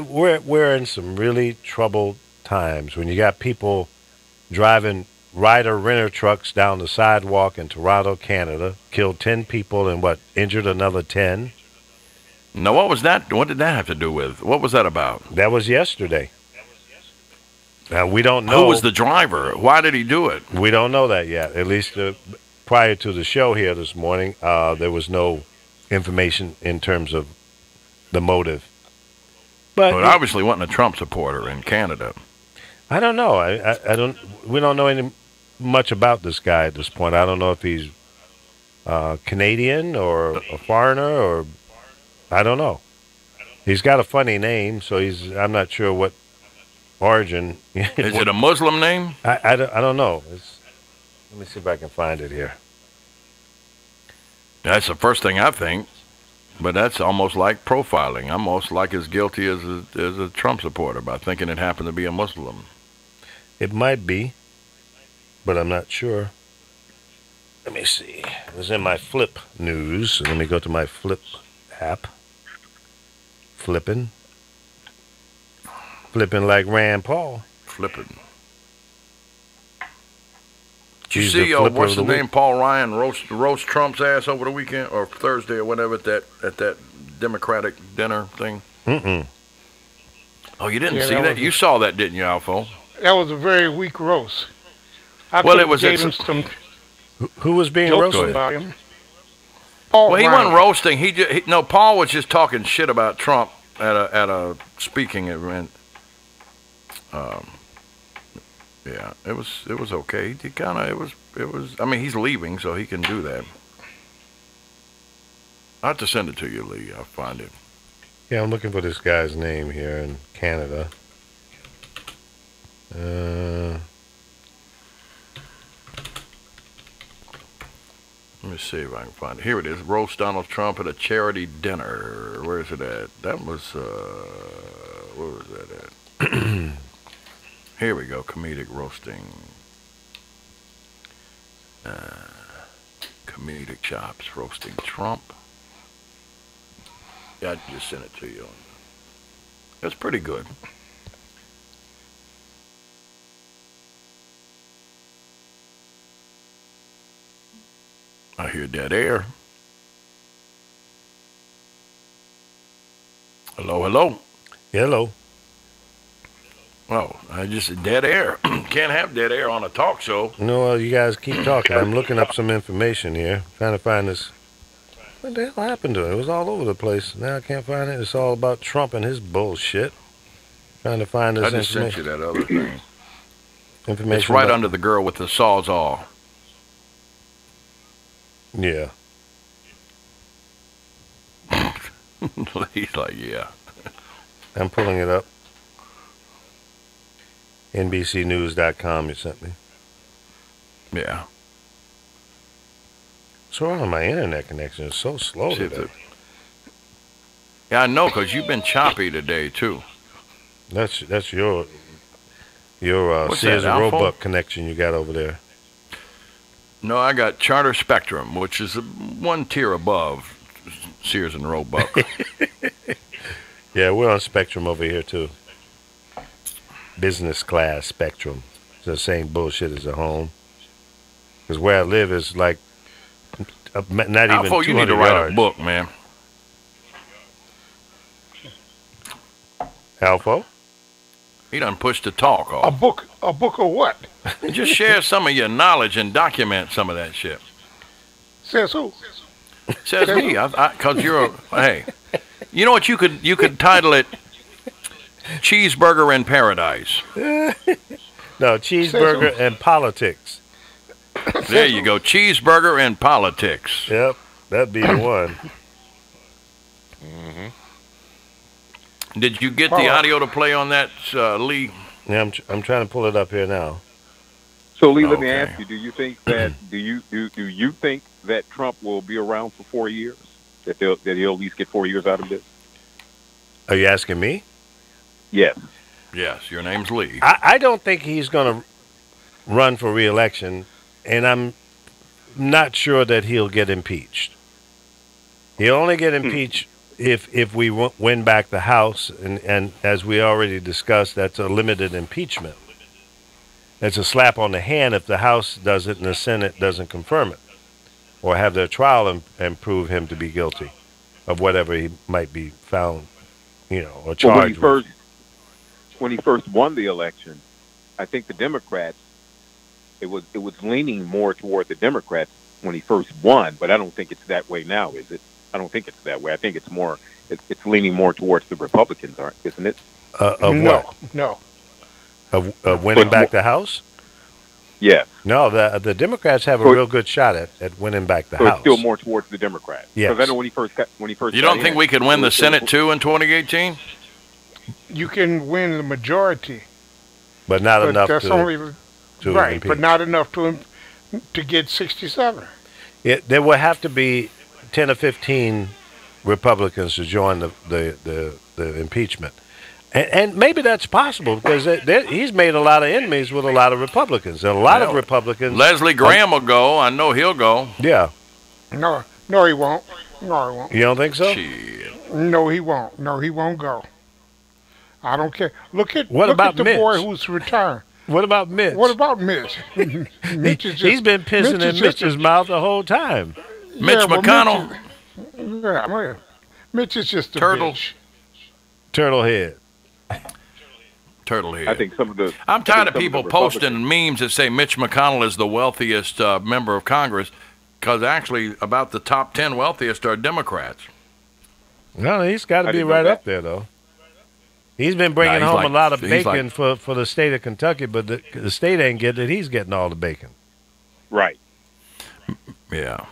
We're in some really troubled times when you got people driving rider-renter trucks down the sidewalk in Toronto, Canada, killed 10 people and injured another 10. Now, what was that? What did that have to do with? What was that about? That was yesterday. Now, we don't know. Who was the driver? Why did he do it? We don't know that yet. At least prior to the show here this morning, there was no information in terms of the motive. But But obviously wasn't a Trump supporter in Canada. I don't know. I don't. We don't know much about this guy at this point. I don't know if he's Canadian or a foreigner or I don't know. He's got a funny name, so I'm not sure what origin. Is it a Muslim name? I don't know. Let me see if I can find it here. That's the first thing I think. But that's almost like profiling. I'm almost like as guilty as a Trump supporter by thinking it happened to be a Muslim. It might be, but I'm not sure. Let me see. It was in my Flip news. Let me go to my Flip app. Flipping like Rand Paul. Flipping. Did you He's the see flipper what's of the his name? week. Paul Ryan roast Trump's ass over the weekend or Thursday or whatever at that Democratic dinner thing. Mm-mm. Oh, you didn't Yeah, see that that? was You saw that, didn't you, Alfo? That was a very weak roast. I Well, could it was gave a- him some. Who was being Jokes roasted? about him. Paul Well, he Ryan. wasn't roasting. No, Paul was just talking shit about Trump at a speaking event. Yeah, it was okay. He kind of it was. I mean, he's leaving, so he can do that. I have to send it to you, Lee. I'll find it. Yeah, I'm looking for this guy's name here in Canada. Let me see if I can find it. Here it is. Roast Donald Trump at a charity dinner. Where is it at? That was, where was that at? Here we go. Comedic roasting. Comedic chops. Roasting Trump. Yeah, I just sent it to you. That's pretty good. I hear dead air. Hello, hello. Hello. Oh, I just dead air. Can't have dead air on a talk show. No, you guys keep talking. I'm looking up some information here, trying to find this. What the hell happened to it? It was all over the place. Now I can't find it. It's all about Trump and his bullshit. Trying to find this I just sent you that other thing. information. It's right about- under the girl with the sawzall. Yeah. He's like, yeah. I'm pulling it up. NBCnews.com you sent me. Yeah. What's wrong with my internet connection? It's so slow See if today. it- Yeah, I know, because you've been choppy today, too. That's your What's Sears that, and Alpha? Roebuck connection you got over there. No, I got Charter Spectrum, which is one tier above Sears and Roebuck. Yeah, we're on Spectrum over here too. Business class Spectrum. It's the same bullshit as a home. Because where I live is like not even Alpha, you 200 need to write yards. a book, man. Alpha? He done pushed the talk A off. book of what? Just share some of your knowledge and document some of that shit. Says who? Says me, because you're a, hey. You know what, you could title it Cheeseburger in Paradise. No, cheeseburger and politics. There you go, Cheeseburger in Politics. Yep, that'd be the one. Did you get the audio to play on that, Lee? Yeah, I'm trying to pull it up here now. So Lee, let me Okay. ask you: do you think that do you think that Trump will be around for 4 years? That he'll at least get 4 years out of this? Are you asking me? Yes. Yes, your name's Lee. I don't think he's going to run for re-election, and I'm not sure that he'll get impeached. He'll only get impeached if we win back the House, and as we already discussed, that's a limited impeachment. It's a slap on the hand if the House does it and the Senate doesn't confirm it, or have their trial and prove him to be guilty of whatever he might be found, or Well, charged with. when he first won the election, I think the Democrats it was leaning more toward the Democrats when he first won, but I don't think it's that way now, is it? I don't think it's that way. I think it's leaning more towards the Republicans, isn't it? Of no, what? no. Of winning But- back the House? Yes. No, the Democrats have a So- real good shot at winning back the So House. it's still more towards the Democrats. Yes. Because I know when he first You got don't think in, we could win it the was- Senate, too, in 2018? You can win the majority, but not but enough that's to only right, impeach. but not enough to get 67. There will have to be 10 or 15 Republicans to join the impeachment. And maybe that's possible because he's made a lot of enemies with a lot of Republicans. And a lot of Well, Republicans. Leslie Graham will go. I know he'll go. Yeah. No, he won't. No, he won't. You don't think so? Shit. No, he won't. No, he won't go. I don't care. Look at What about the Mitch? boy who's retired. What about Mitch? What about Mitch? Mitch is just, He's been pissing Mitch in is just Mitch's mouth the whole time. Mitch well, McConnell. Mitch is just a Turtle. bitch. Turtle head. Turtlehead. I think some of the. I'm tired of people Republicans- posting memes that say Mitch McConnell is the wealthiest member of Congress, because actually about the top 10 wealthiest are Democrats. No, he's got to I be didn't know right that. up there, though. He's been bringing Nah, he's home like- a lot of he's bacon like- for the state of Kentucky, but the state ain't getting it. He's getting all the bacon. Right. Yeah.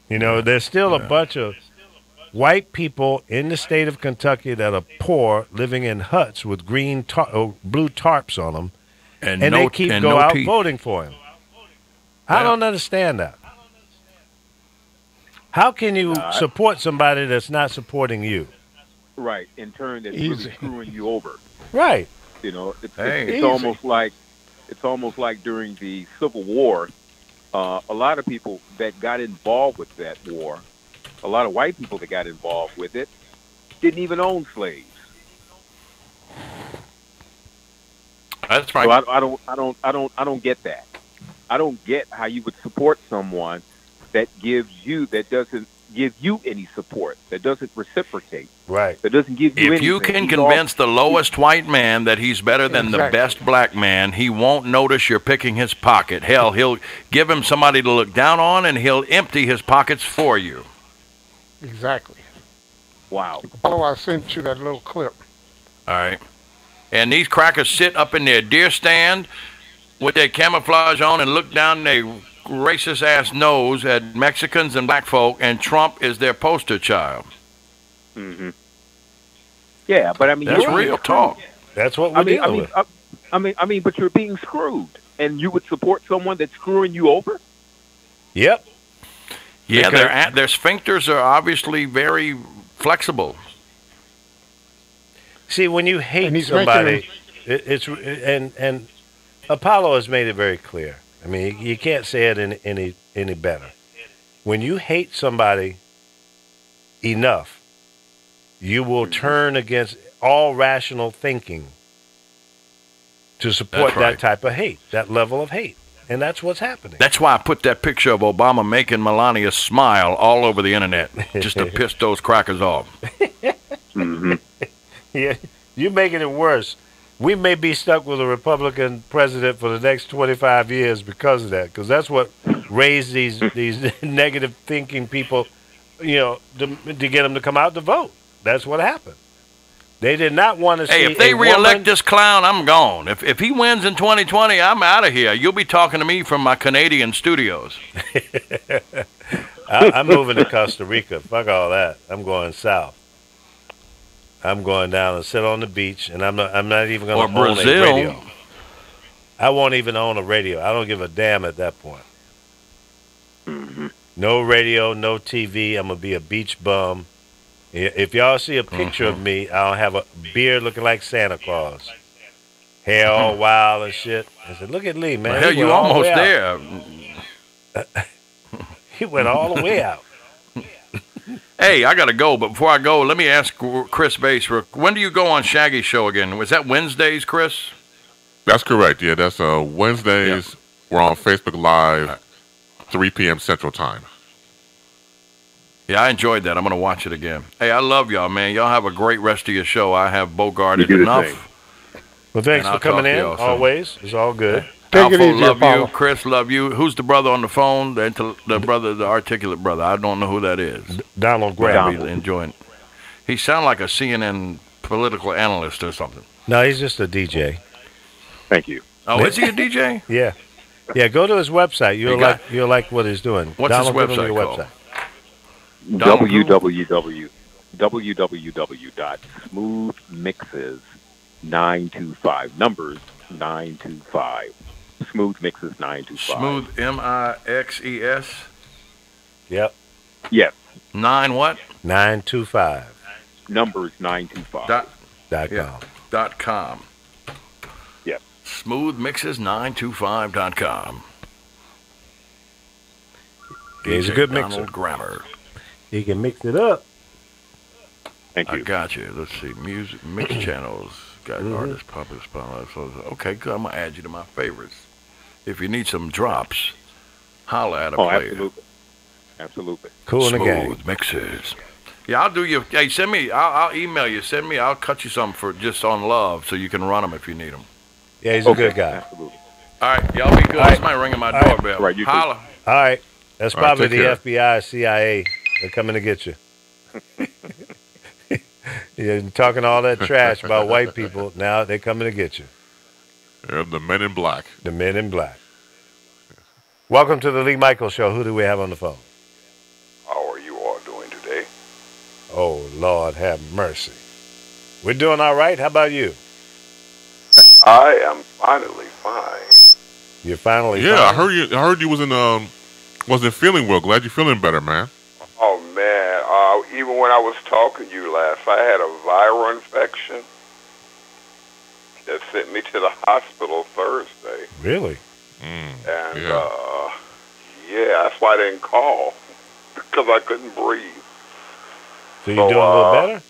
You know, there's still a bunch of white people in the state of Kentucky that are poor, living in huts with blue tarps on them, And and no, they keep and go no out teeth. voting for him. I Yeah. don't understand that. How can you support somebody that's not supporting you? Right. In turn, that's Easy. really screwing you over. Right. You know, it's Hey. almost like during the Civil War, a lot of people that got involved with that war, a lot of white people that got involved with it, didn't even own slaves. That's right. So I don't get that. I don't get how you would support someone that doesn't give you any support, that doesn't reciprocate, Right. that doesn't give you If anything. you can He's convince the lowest white man that he's better than the Exactly. best black man, he won't notice you're picking his pocket. Hell, he'll give him somebody to look down on, and he'll empty his pockets for you. Exactly. wow. Oh, I sent you that little clip. All right. And these crackers sit up in their deer stand with their camouflage on and look down their racist-ass nose at Mexicans and black folk, and Trump is their poster child. hmm Yeah, but I mean, That's you're real being talk. That's what we're dealing with. I mean, but you're being screwed, and you would support someone that's screwing you over. Yep. Yeah, Because- their sphincters are obviously very flexible. See, when you hate And he's somebody, it's and Apollo has made it very clear. I mean, you can't say it any better. When you hate somebody enough, you will turn against all rational thinking to support That's right. that type of hate, that level of hate, and that's what's happening. That's why I put that picture of Obama making Melania smile all over the internet, just to piss those crackers off. Mm-hmm. Yeah, you're making it worse. We may be stuck with a Republican president for the next 25 years because of that, because that's what raised these negative thinking people, you know, to get them to come out to vote. That's what happened. They did not want to see. Hey, if they a reelect woman- this clown, I'm gone. If he wins in 2020, I'm out of here. You'll be talking to me from my Canadian studios. I'm moving to Costa Rica. Fuck all that. I'm going south. I'm going down and sit on the beach, and I'm not even Or going to own a Brazil. radio. I won't even own a radio. I don't give a damn at that point. No radio, no TV. I'm gonna be a beach bum. If y'all see a picture of me, I'll have a beard looking like Santa Claus, hair all wild and shit. I said, "Look at Lee, man. Hell, He you went all the almost way out. there. He went all the way out." Hey, I got to go, but before I go, let me ask Chris Bass, when do you go on Shaggy Show again? Was that Wednesdays, Chris? That's correct. Yeah, that's Wednesdays. We're on Facebook Live, 3 p.m. Central Time. Yeah, I enjoyed that. I'm going to watch it again. Hey, I love y'all, man. Y'all have a great rest of your show. I have bogarted You do the enough. same. And Well, thanks I'll for coming talk to in. y'all soon. Always, it's all good. Take it Alpha, easy, love Apollo. you. Chris, love you. Who's the brother on the phone? The brother, the articulate brother. I don't know who that is. Donald But Graham. I'll be enjoying. He sounds like a CNN political analyst or something. No, he's just a DJ. Thank you. Oh, is he a DJ? Yeah, yeah. Go to his website. You'll Hey, guy- you'll like what he's doing. What's his Donald, go to website your called? website. www.smoothmixes925 numbers 925 smooth mixes 925 Smooth MIXES Yep, yes 9 what 925.com. numbers 925 Yeah. .com. yes Smoothmixes925.com. He's a DJ good Donald mixer. Grammer. He can mix it up. thank I you. got you. Let's see. Music mix channels. Got artists, popular spotlight. So, okay, good. I'm gonna add you to my favorites. If you need some drops, holla at a Oh, player. absolutely. Cool in the game. Smooth mixes. Yeah, I'll do you. Hey, send me. I'll email you. Send me. I'll cut you some for just on love, so you can run them if you need them. Yeah, he's a good guy. Absolutely. All right, y'all be good. All right. Somebody ringing my All right. doorbell. Right, you too. Holla. All right. That's All right, probably take the care. FBI, CIA. They're coming to get you. You're talking all that trash about white people. Now they're coming to get you. Yeah, the Men in Black. The Men in Black. Welcome to the Lee Michaels Show. Who do we have on the phone? How are you all doing today? Oh, Lord, have mercy. We're doing all right. How about you? I am finally fine. You're finally Yeah, fine? I heard you wasn't feeling well. Glad you're feeling better, man. Oh man, even when I was talking to you last, I had a viral infection that sent me to the hospital Thursday. Really? And Yeah. that's why I didn't call because I couldn't breathe. So you're doing a little better?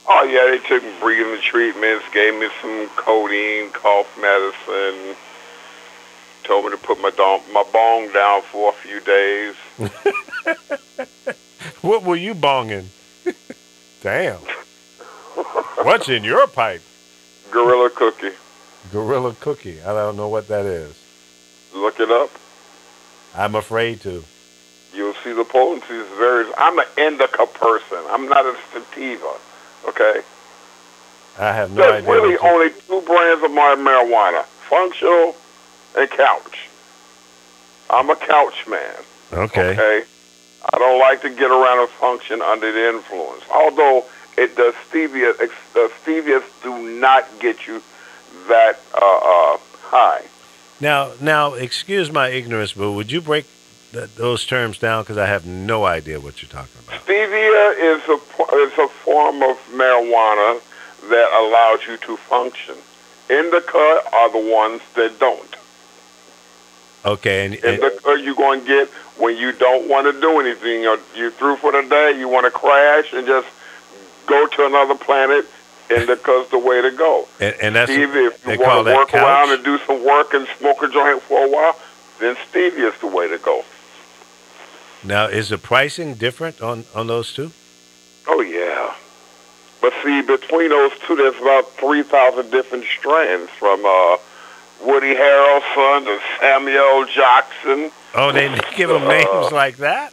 Oh yeah, they took me breathing treatments, gave me some codeine, cough medicine, told me to put my bong down for a few days. What were you bonging? Damn. What's in your pipe? Gorilla Cookie. Gorilla Cookie. I don't know what that is. Look it up. I'm afraid to. You'll see the potency is very. I'm an indica person. I'm not a sativa. Okay. I have no There's idea. really what you- only two brands of my marijuana: Functional and Couch. I'm a Couch man. Okay. Okay. I don't like to get around a function under the influence. Although it does stevia. Stevias do not get you that high. Now, excuse my ignorance, but would you break those terms down? Because I have no idea what you're talking about. Stevia is a form of marijuana that allows you to function. Indica are the ones that don't. Okay. And Indica you're going to get when you don't want to do anything. You're through for the day, you want to crash and just go to another planet. Indica's the way to go. and that's Stevia, if they you call want to that work couch? around and do some work and smoke a joint for a while, then stevia is the way to go. Now, is the pricing different on those two? Oh, yeah. But see, between those two, there's about 3,000 different strands, from Woody Harrelson to Samuel Jackson. Oh, they give them names like that?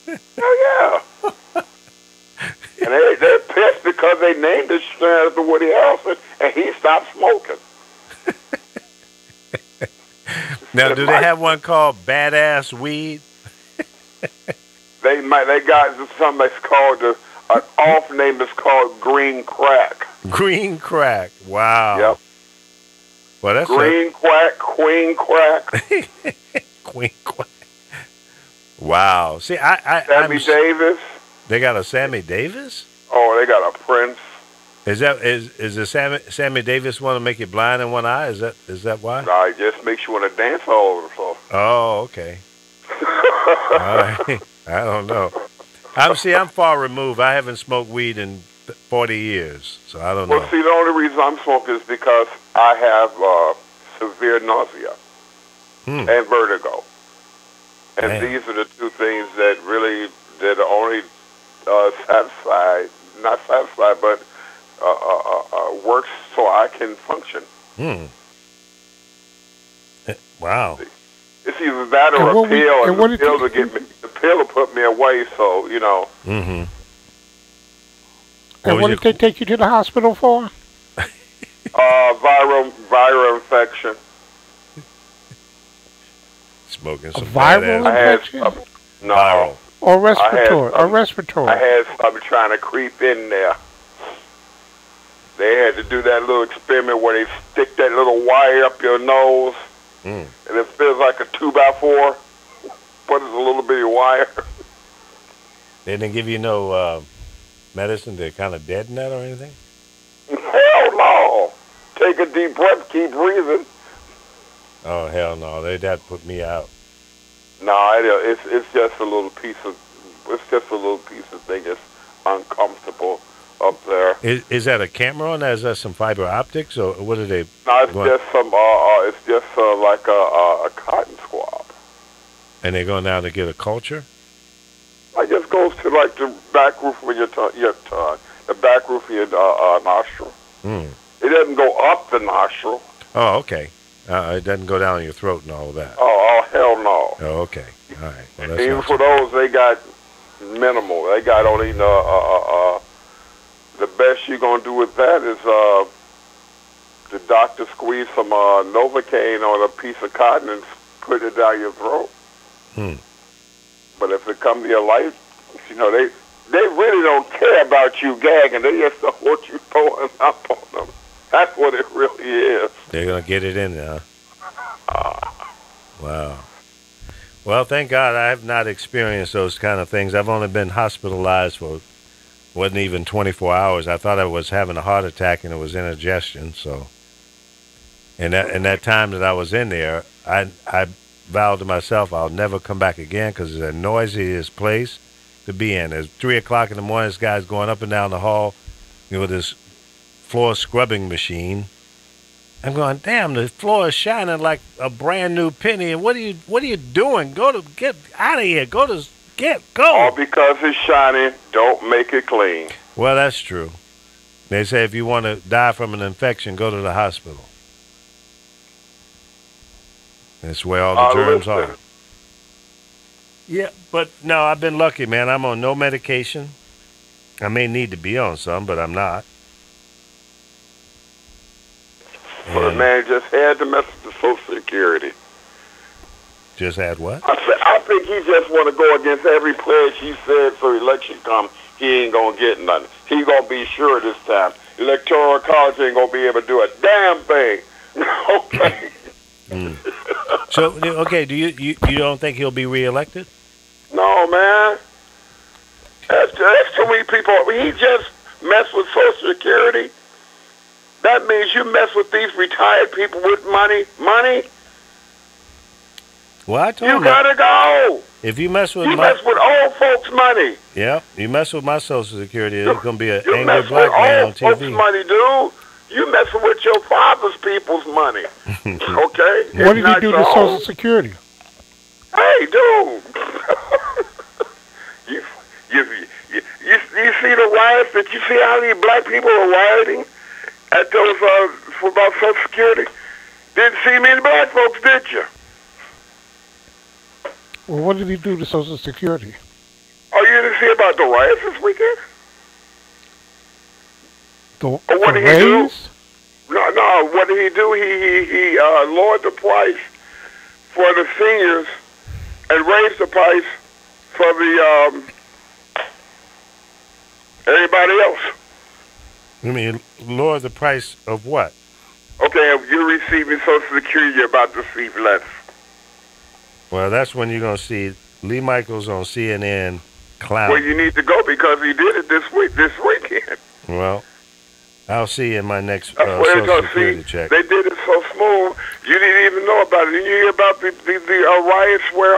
Oh, yeah. And they're pissed because they named the strand after Woody Harrelson, and he stopped smoking. Now, do they have one called Badass Weed? They got something that's called, an off name is called Green Crack. Green Crack. Wow. Yep. Well, that's Green Quack, Queen Crack. Queen Quack. Wow. See, Sammy Davis. They got a Sammy Davis? Oh, they got a Prince. Is the Sammy Davis want to make you blind in one eye? Is that why? Nah, it just makes you want to dance all over the floor. Oh, okay. All right. I don't know. I'm far removed. I haven't smoked weed in 40 years, so I don't know. Well, see, the only reason I'm smoking is because I have severe nausea and vertigo. And Damn. these are the two things that really, that only not satisfied, but works so I can function. Wow. It's either that or a pill, and the pill will get me. The pill will put me away. So you know. Mm-hmm. And what did they take you to the hospital for? Viral infection. Smoking some viral infection? No. Viral. Or respiratory. I had something trying to creep in there. They had to do that little experiment where they stick that little wire up your nose, and it feels like a 2x4, but it's a little bitty wire. They didn't give you no medicine to kind of deaden that or anything? Hell no. Take a deep breath, keep breathing. Oh, hell no. They'd have to put me out. No, it's just a little piece of thing that's uncomfortable up there. Is that a camera on that? Is that some fiber optics or what are they? No, it's just like a cotton swab. And they're going down to get a culture? I just goes to like the back roof of your tongue, the back roof of your nostril. Mm. It doesn't go up the nostril. Oh, okay. It doesn't go down your throat and all of that. Oh, hell no. Oh, okay. All right. Well, that's Even not for so- those, they got minimal. They got only the best you're gonna do with that is the doctor squeeze some Novocaine on a piece of cotton and put it down your throat. Hmm. But if it comes to your life, they really don't care about you gagging. They just don't want you throwing up on them. That's what it really is. They're going to get it in there. Wow. Well, thank God I have not experienced those kind of things. I've only been hospitalized for, wasn't even 24 hours. I thought I was having a heart attack and it was indigestion. So, in that time that I was in there, I vowed to myself I'll never come back again because it's the noisiest place to be in. It's 3 o'clock in the morning. This guy's going up and down the hall, with this floor scrubbing machine. I'm going, damn, the floor is shining like a brand new penny. And what are you doing? Get out of here. Go. All because it's shiny, don't make it clean. Well, that's true. They say if you want to die from an infection, go to the hospital. That's where all the germs listen. are. Yeah, but no, I've been lucky, man. I'm on no medication. I may need to be on some, but I'm not. But the man just had to mess with the Social Security. Just had what? I think he just want to go against every pledge he said so election come, he ain't going to get nothing. He going to be sure this time. Electoral college ain't going to be able to do a damn thing. Okay. So, okay, do you don't think he'll be reelected? No, man. That's too many people. He just messed with Social Security. That means you mess with these retired people with money. Well, I told You him gotta go. if you mess with You mess with old folks' money. yeah, you mess with my Social Security, there's gonna be an You angry mess black with man on old folks' TV. money, dude. You messing with your father's people's money. Okay? What did he It's do not to your Social own. Security? Hey, dude. you see the riots? Did you see how many black people are rioting at those for about Social Security? Didn't see many black folks, did you? Well, what did he do to Social Security? Oh, you didn't see about the riots this weekend? The what did he do? raise? No. What did he do? He lowered the price for the seniors and raised the price for the everybody else. You mean lower the price of what? Okay, if you're receiving Social Security, you're about to receive less. Well, that's when you're gonna see Lee Michaels on CNN clown. Well, you need to go because he did it this weekend. Well, I'll see in my next That's what Social it's gonna Security see. check. They did it so smooth, you didn't even know about it. Did you hear about the riots where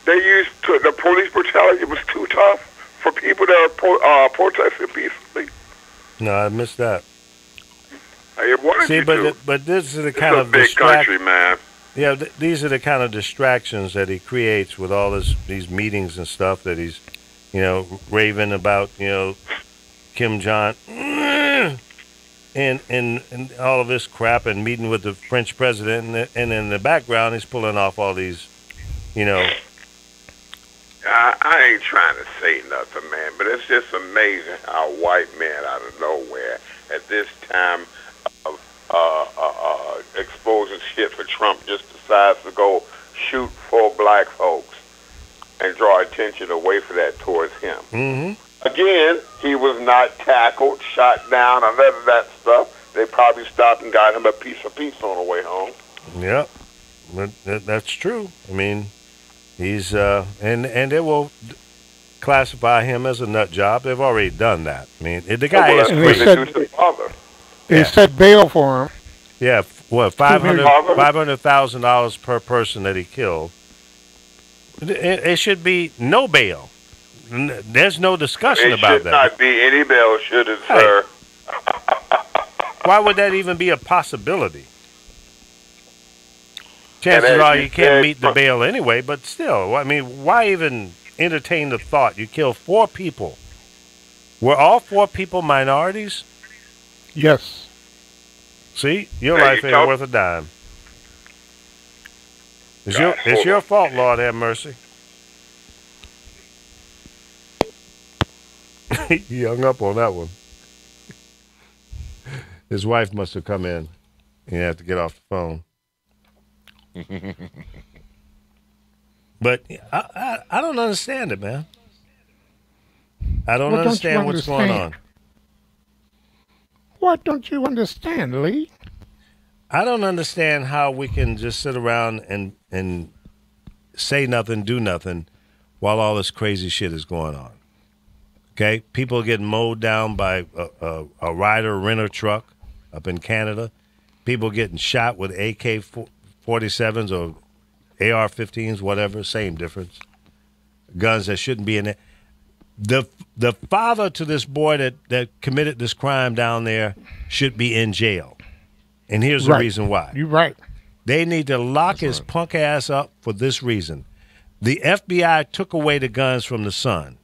they used the police brutality was too tough for people that are protesting peacefully? No, I missed that. What did See, you do? but this is the kind It's a of big country, man. Yeah, these are the kind of distractions that he creates with all these meetings and stuff that he's, raving about, Kim Jong and all of this crap and meeting with the French president and in the background he's pulling off all these, I ain't trying to say nothing, man, but it's just amazing how white men out of nowhere at this time of exposing shit for Trump just decides to go shoot 4 black folks and draw attention away from that towards him. Mm-hmm. Again, he was not tackled, shot down, or none of that stuff. They probably stopped and got him a piece of pizza on the way home. Yep, that's true. I mean, he's and they will classify him as a nut job. They've already done that. I mean, the guy is crazy. They Yeah. set bail for him. Yeah, what, $500,000 per person that he killed. It should be no bail. There's no discussion It about should that. not be any bail, should it, sir? Why would that even be a possibility? Chances as are you you can't said, meet the bail anyway, but still, I mean, why even entertain the thought. You killed 4 people. Were all 4 people minorities? Yes. See, your Hey, life you ain't talk- worth a dime. It's God, hold your on. fault, Lord have mercy. He hung up on that one. His wife must have come in. He had to get off the phone. But I don't understand it, man. I don't Well, don't you understand what's going understand? on. What don't you understand, Lee? I don't understand how we can just sit around and say nothing, do nothing, while all this crazy shit is going on. Okay, people are getting mowed down by a Ryder renter truck up in Canada. People getting shot with AK-47s or AR-15s, whatever, same difference. Guns that shouldn't be in there. The father to this boy that committed this crime down there should be in jail. And here's the Right. reason why. You're right. They need to lock his punk ass up for this reason. The FBI took away the guns from the son,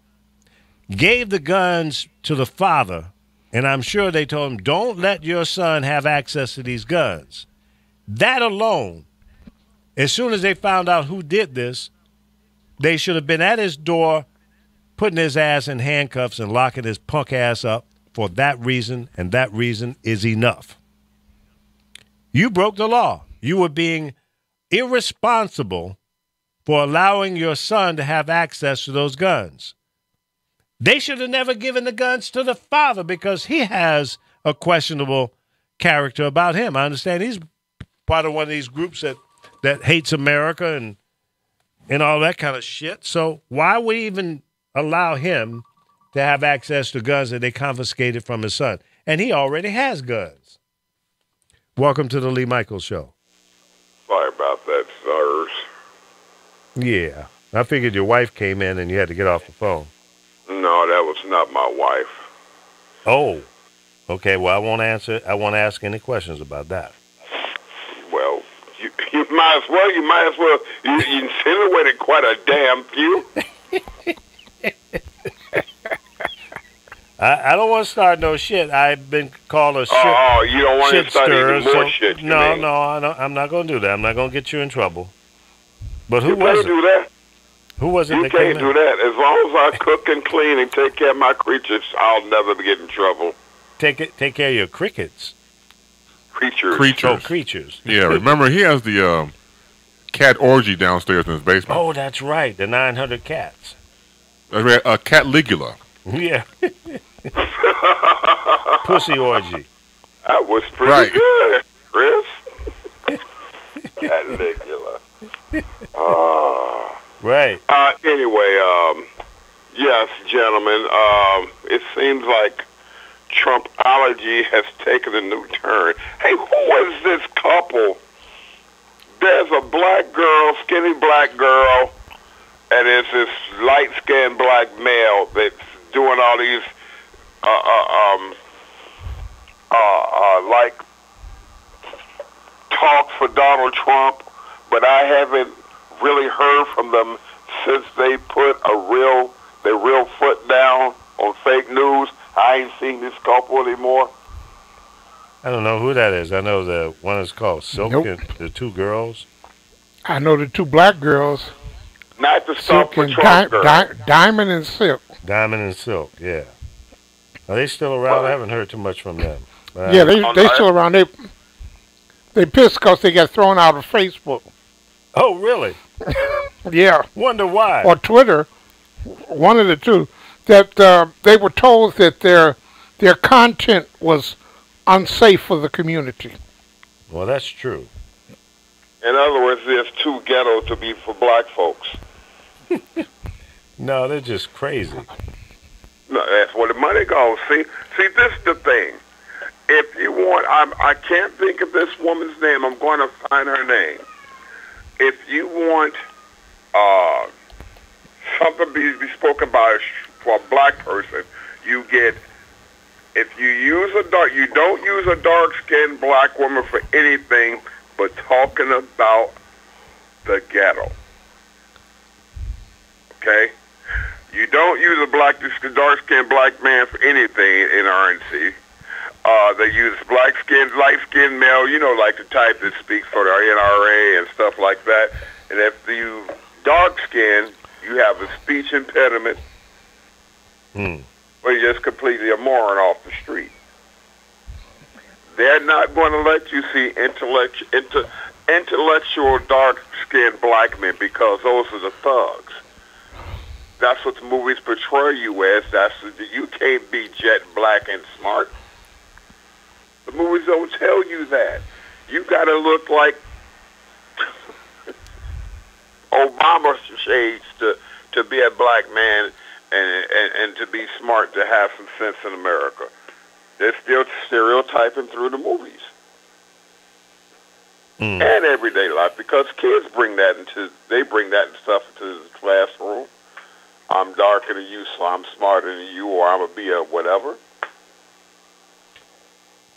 gave the guns to the father, and I'm sure they told him, don't let your son have access to these guns. That alone, as soon as they found out who did this, they should have been at his door, putting his ass in handcuffs and locking his punk ass up for that reason, and that reason is enough. You broke the law. You were being irresponsible for allowing your son to have access to those guns. They should have never given the guns to the father because he has a questionable character about him. I understand he's part of one of these groups that hates America and all that kind of shit. So why would we even allow him to have access to guns that they confiscated from his son? And he already has guns. Welcome to the Lee Michaels Show. Sorry about that, sirs. Yeah. I figured your wife came in and you had to get off the phone. No, that was not my wife. Oh. Okay, well, I won't ask any questions about that. Well, you might as well. You insinuated quite a damn few. I don't want to start no shit. I've been called a shit. Oh, you don't want to shit start stirrer, any more so- shit, you No, mean? no, I'm not going to do that. I'm not going to get you in trouble. But who You was can't it? do that. Who was it You that came can't do in? that. As long as I cook and clean and take care of my creatures, I'll never get in trouble. Take care of your crickets. Creatures. Oh, creatures. Yeah, remember he has the cat orgy downstairs in his basement. Oh, that's right. The 900 cats. A cat ligula. Yeah. Pussy orgy. That was pretty Right. good, Chris. That ligula. Right. Anyway, yes, gentlemen, it seems like Trumpology has taken a new turn. Hey, who is this couple? There's a black girl, skinny black girl, and there's this light-skinned black male that's doing all these, like, talk for Donald Trump, but I haven't really heard from them since they put their real foot down on fake news. I ain't seen this couple anymore. I don't know who that is. I know the one is called Silk Nope. and the 2 girls. I know the 2 black girls, Not the stuff Silk for and Trump girls. Diamond and Silk. Diamond and Silk, yeah. Are they still around? I haven't heard too much from them. Yeah, they still around. They pissed because they got thrown out of Facebook. Oh, really? Yeah, Wonder why. or Twitter, one of the two. That they were told that their content was unsafe for the community. Well, that's true. In other words, there's too ghetto to be for black folks. No, they're just crazy. No, that's where the money goes. See, this is the thing. If you want, I can't think of this woman's name. I'm going to find her name. If you want something to be spoken about for a black person, you get. If you don't use a dark-skinned black woman for anything but talking about the ghetto. Okay? You don't use a dark-skinned black man for anything in RNC. They use light-skinned male, like the type that speaks for the NRA and stuff like that. And if you dark-skinned, you have a speech impediment, or you're just completely a moron off the street. They're not going to let you see intellectual dark-skinned black men because those are the thugs. That's what the movies portray you as. You can't be jet black and smart. The movies don't tell you that. You got to look like Obama shades to be a black man and to be smart, to have some sense in America. They're still stereotyping through the movies and everyday life, because kids bring that stuff into the classroom. I'm darker than you, so I'm smarter than you, or I'm gonna be a whatever.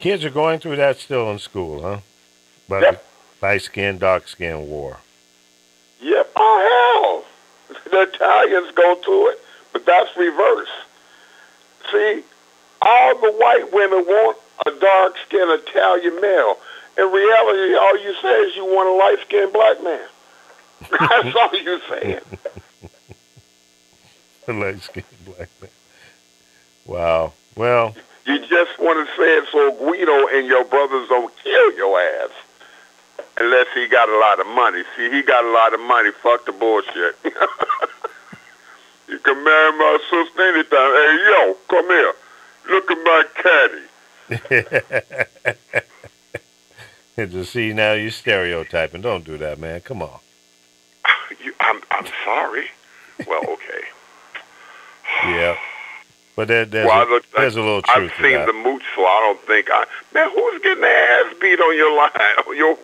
Kids are going through that still in school, huh? But Yep. light skin, dark skin war. Yep. Oh hell, the Italians go through it, but that's reverse. See, all the white women want a dark-skinned Italian male. In reality, all you say is you want a light-skinned black man. That's all you saying. Light skin, black man. Wow. Well, You just want to say it so Guido and your brothers don't kill your ass. Unless he got a lot of money. See, he got a lot of money. Fuck the bullshit. You can marry my sister anytime. Hey, yo, come here. Look at my caddy. to see now you're stereotyping. Don't do that, man. Come on. I'm sorry. Well, okay. Yeah. But there's a little truth I've to seen that. the mooch, so I don't think man, who's getting their ass beat on your line? On your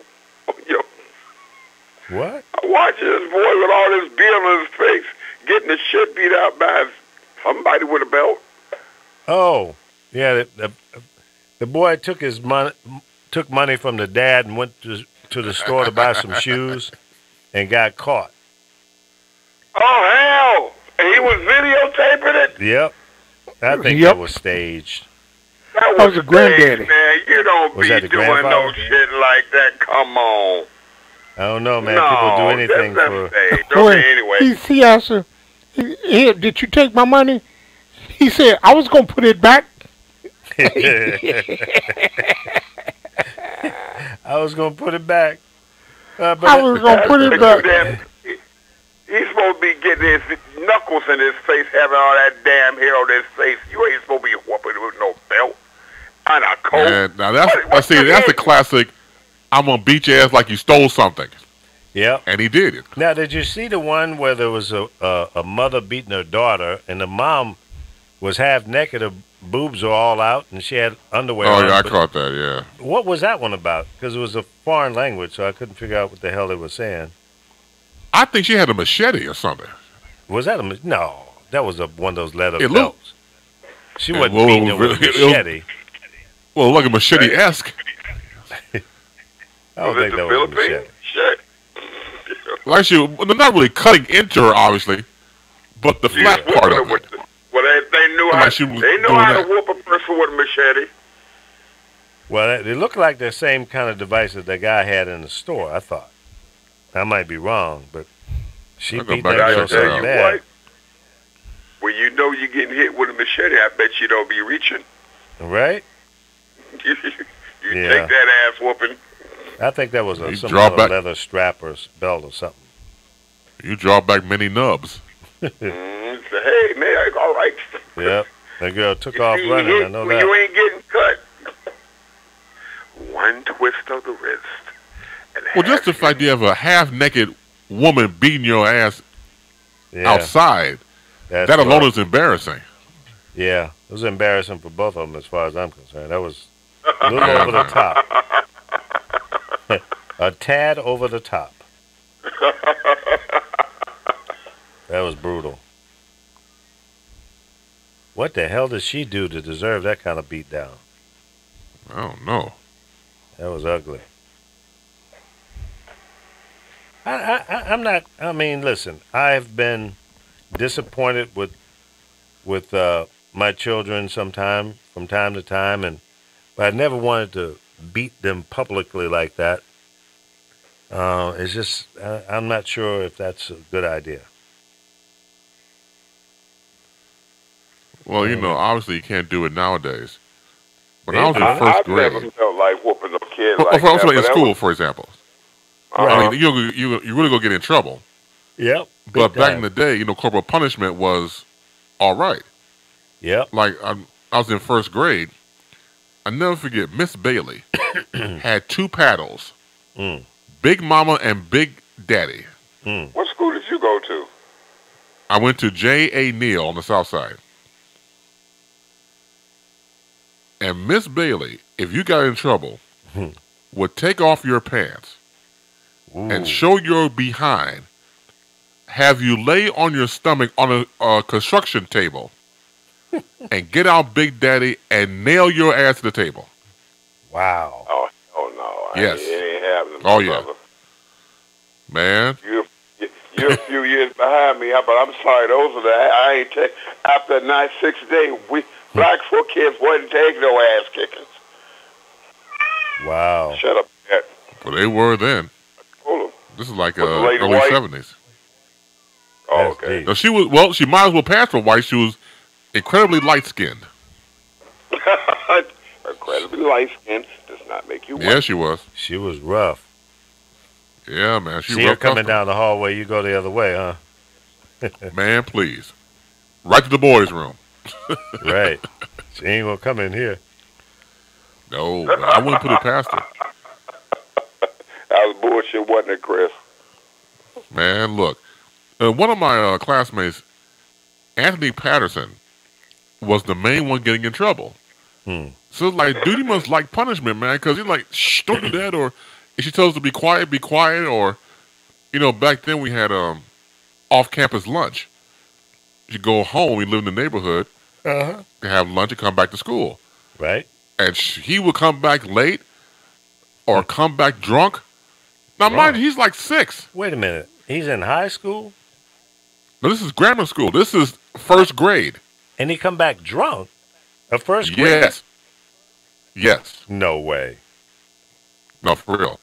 What? I'm watching this boy with all this beer on his face, getting the shit beat out by somebody with a belt. Oh, yeah. The boy took money from the dad and went to the store to buy some shoes and got caught. Oh, hell. And he was videotaping it? Yep. I think Yep. that was staged. That was a granddaddy. Man, you don't Was be that the doing grandfather? no shit like that. Come on. I don't know, man. No, People do anything that's for. staged. Wait, Okay, anyway. he asked her, "Here, did you take my money?" He said, "I was gonna put it back." I was gonna put it back. But I was gonna put it back. He's supposed to be getting his knuckles in his face, having all that damn hair on his face. You ain't supposed to be whooping with no belt and a coat. And now that's the classic. I'm gonna beat your ass like you stole something, yeah. and he did it. Now, did you see the one where there was a mother beating her daughter, and the mom was half naked, her boobs were all out, and she had underwear Oh on? yeah, I but caught that. Yeah. what was that one about? Because it was a foreign language, so I couldn't figure out what the hell they were saying. I think she had a machete or something. Was that no? That was one of those leather It looked- belts. She wasn't well, beating her with a it was- machete. Well, like a machete-esque. I don't think that was a machete. Shit. Like they're not really cutting into her, obviously, but the flat Yeah, part of it. Well, they knew Like how, she was they know doing how that. to whoop a person with a machete. Well, they look like the same kind of device that guy had in the store, I thought. I might be wrong, but she I'll go beat back that and girl check that so out. bad. What? When you know you're getting hit with a machete, I bet you don't be reaching. Right? You Yeah. take that ass whooping. I think that was You some draw kind of back- leather strap or belt or something. You draw back many nubs. Say, hey, man, all right. Yep. That girl took You off see, running, hit I know when that. you ain't getting cut. One twist of the wrist. And Well, just the half fact you have a half-naked woman beating your ass Yeah, outside, that's that alone rough. is embarrassing. Yeah, it was embarrassing for both of them as far as I'm concerned. That was a little over the top. A tad over the top. That was brutal. What the hell did she do to deserve that kind of beatdown? I don't know. That was ugly. I'm not. I mean, listen. I've been disappointed with my children from time to time, but I never wanted to beat them publicly like that. It's just I'm not sure if that's a good idea. Well, obviously you can't do it nowadays. When I was in I've first grade, never felt like whooping a kid well, like also that. in but school, for example. I mean, you really gonna get in trouble. Yep. But back in the day, corporal punishment was all right. Yep. Like I was in first grade. I never forget. Miss Bailey had two paddles, Big Mama and Big Daddy. What school did you go to? I went to J.A. Neal on the south side. And Miss Bailey, if you got in trouble, would take off your pants and show your behind, have you lay on your stomach on a construction table, and get out Big Daddy and nail your ass to the table. Wow. Oh no! Yes. It ain't happening. Oh, yeah. Brother. Man. You're a few years behind me, but I'm sorry. Those are I ain't take after the 6th day. Black folk kids wouldn't take no ass kickings. Wow. Shut up, Pat. Well, they were then. Hold on. This is like Was the lady early white? 70s. Oh, okay. No, she might as well pass for white. She was incredibly light-skinned. Incredibly light skin does not make you white. Yeah, she was. She was rough. Yeah, man. She See her rough coming customer. down the hallway, you go the other way, huh? Man, please. Right to the boys' room. Right. She ain't gonna come in here. No, man, I wouldn't put it past her. That was bullshit, wasn't it, Chris? Man, look. One of my classmates, Anthony Patterson, was the main one getting in trouble. So it's like, dude, he must like punishment, man, because he's like, shh, don't do that. Or if she tells us to be quiet, be quiet. Or, back then we had off-campus lunch. You go home, we lived in the neighborhood, to have lunch and come back to school. Right. And he would come back late or come back drunk. Now, mind you, he's like 6. Wait a minute. He's in high school? No, this is grammar school. This is first grade. And he come back drunk? A first grade? Yes. Yes. No way. No, for real.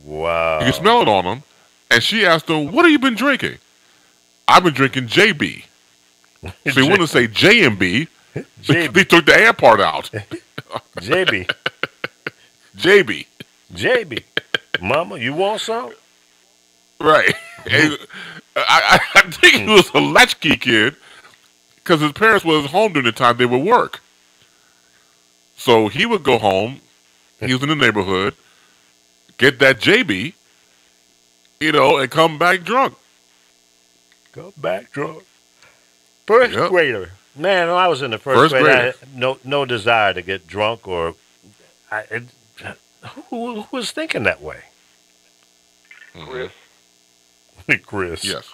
Wow. You can smell it on him. And she asked him, what have you been drinking? I've been drinking JB. So he wanted to say J&B. JB. They took the and part out. JB. JB. JB. Mama, you want some? Right. And I think he was a latchkey kid because his parents was home during the time they would work. So he would go home. He was in the neighborhood, get that JB, and come back drunk. Go back drunk. First grader. Man, when I was in the first grade, I had no desire to get drunk or... who was thinking that way? Chris. Chris. Yes.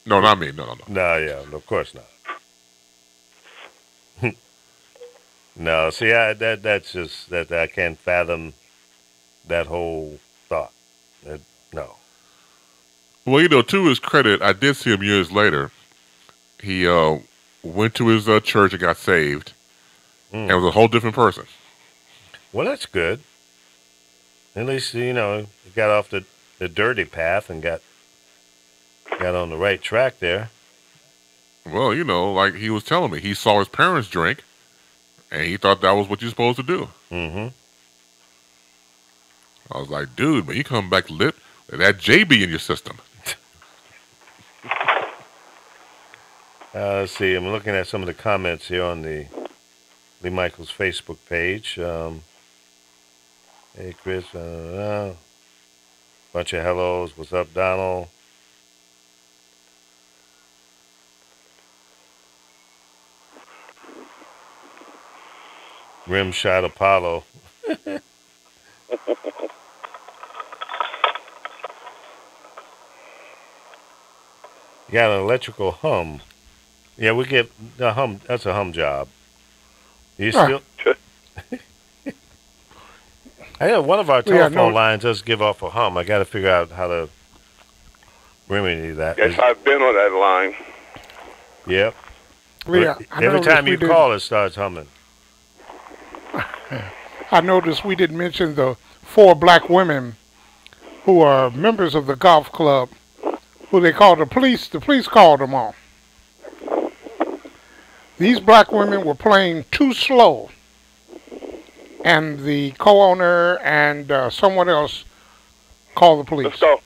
No, not me. No. No, yeah, of course not. No, see, that's just that I can't fathom that whole thought. No. Well, to his credit, I did see him years later. He went to his church and got saved, and was a whole different person. Well, that's good. At least, he got off the dirty path and got on the right track there. Well, like he was telling me, he saw his parents drink, and he thought that was what you're supposed to do. Mm-hmm. I was like, dude, man, you come back lit with that JB in your system. Let's see. I'm looking at some of the comments here on the Lee Michaels Facebook page. Hey, Chris. Bunch of hellos. What's up, Donald? Rim shot Apollo. You got an electrical hum. Yeah, we get the hum. That's a hum job. You still? I know one of our telephone lines does give off a hum. I got to figure out how to remedy that. Yes, I've been on that line. Yep. Yeah, Every time you call, it starts humming. I noticed we didn't mention the 4 black women who are members of the golf club, who they called the police. The police called them on. These black women were playing too slow, and the co-owner and someone else called the police. Let's go.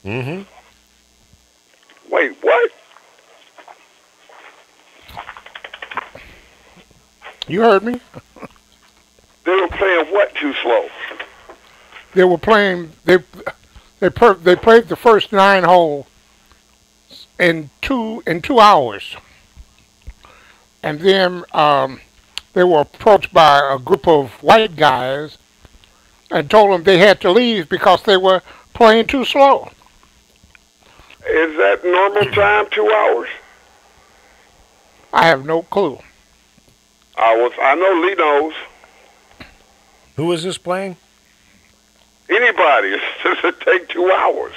Mm-hmm. Wait, what? You heard me? They were playing what too slow? They were playing. They played the first 9 holes in 2 hours, and then they were approached by a group of white guys and told them they had to leave because they were playing too slow. Is that normal time, 2 hours? I have no clue. I know Lee knows. Who was this playing? Anybody. It's just it take 2 hours.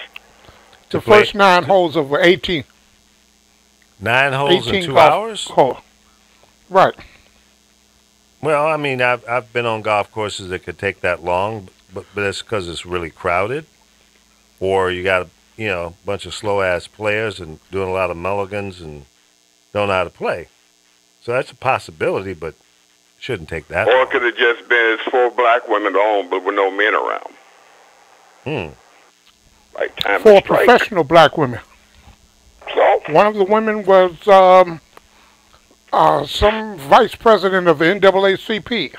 The first 9 holes of 18. 9 holes in 2 golf hours? Hole. Right. Well, I mean, I've been on golf courses that could take that long, but that's because it's really crowded, or you got a bunch of slow ass players and doing a lot of mulligans and don't know how to play. So that's a possibility, but shouldn't take that. Or it could have just been 4 black women on, but with no men around. Like time 4 to strike. professional black women. So? One of the women was some vice president of the NAACP.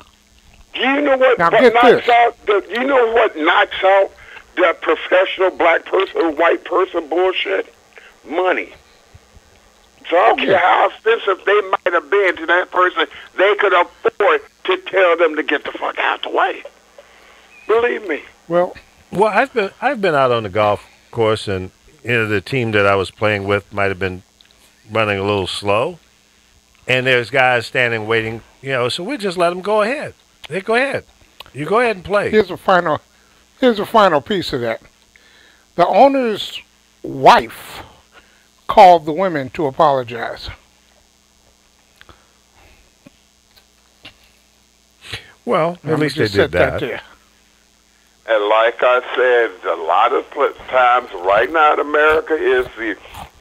Do you know what Now get knocks this. out? Do you know what knocks out the professional black person, white person bullshit? Money. So I don't care how expensive they might have been to that person, they could afford to tell them to get the fuck out the way. Believe me. Well, I've been out on the golf course, and the team that I was playing with might have been running a little slow, and there's guys standing waiting. So we just let them go ahead. They go ahead. You go ahead and play. here's a final piece of that. The owner's wife called the women to apologize. Well, at least they did that. There. And like I said, a lot of times right now in America is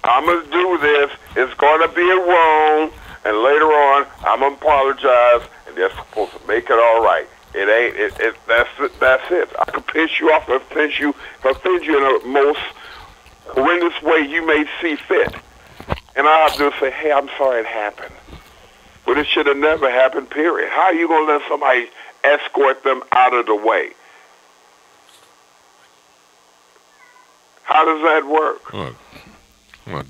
I'm going to do this, it's going to be wrong, and later on I'm going to apologize, and they're supposed to make it all right. It ain't, that's it. I can piss you off, offend you in the most horrendous way you may see fit. And I have to say, hey, I'm sorry it happened. But it should have never happened, period. How are you going to let somebody escort them out of the way? How does that work?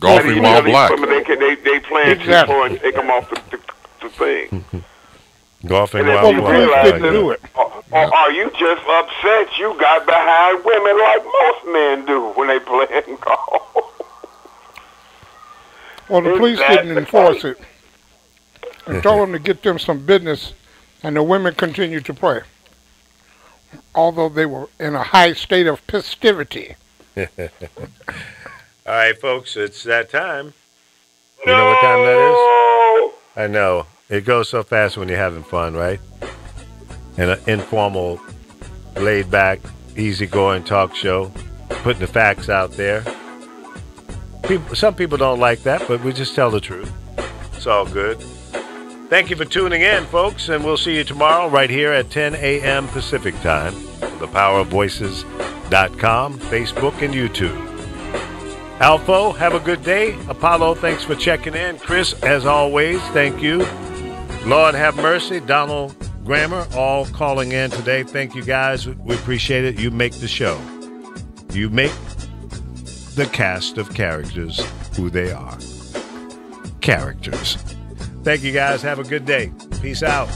Golfing while black. They plan to and take them off the thing. Golfing and while black. Didn't do it. Or are you just upset you got behind women like most men do when they play golf? Well, the police didn't enforce it. And told them to get them some business, and the women continued to play, although they were in a high state of festivity. All right, folks, it's that time. You know what time that is? I know. It goes so fast when you're having fun, right? And an informal, laid-back, easygoing talk show, putting the facts out there. Some people don't like that, but we just tell the truth. It's all good. Thank you for tuning in, folks, and we'll see you tomorrow right here at 10 a.m. Pacific Time. ThePowerOfVoices.com, Facebook, and YouTube. Alfo, have a good day. Apollo, thanks for checking in. Chris, as always, thank you. Lord have mercy. Donald Grammer, all calling in today. Thank you, guys. We appreciate it. You make the show. You make the cast of characters who they are. Characters. Thank you, guys. Have a good day. Peace out.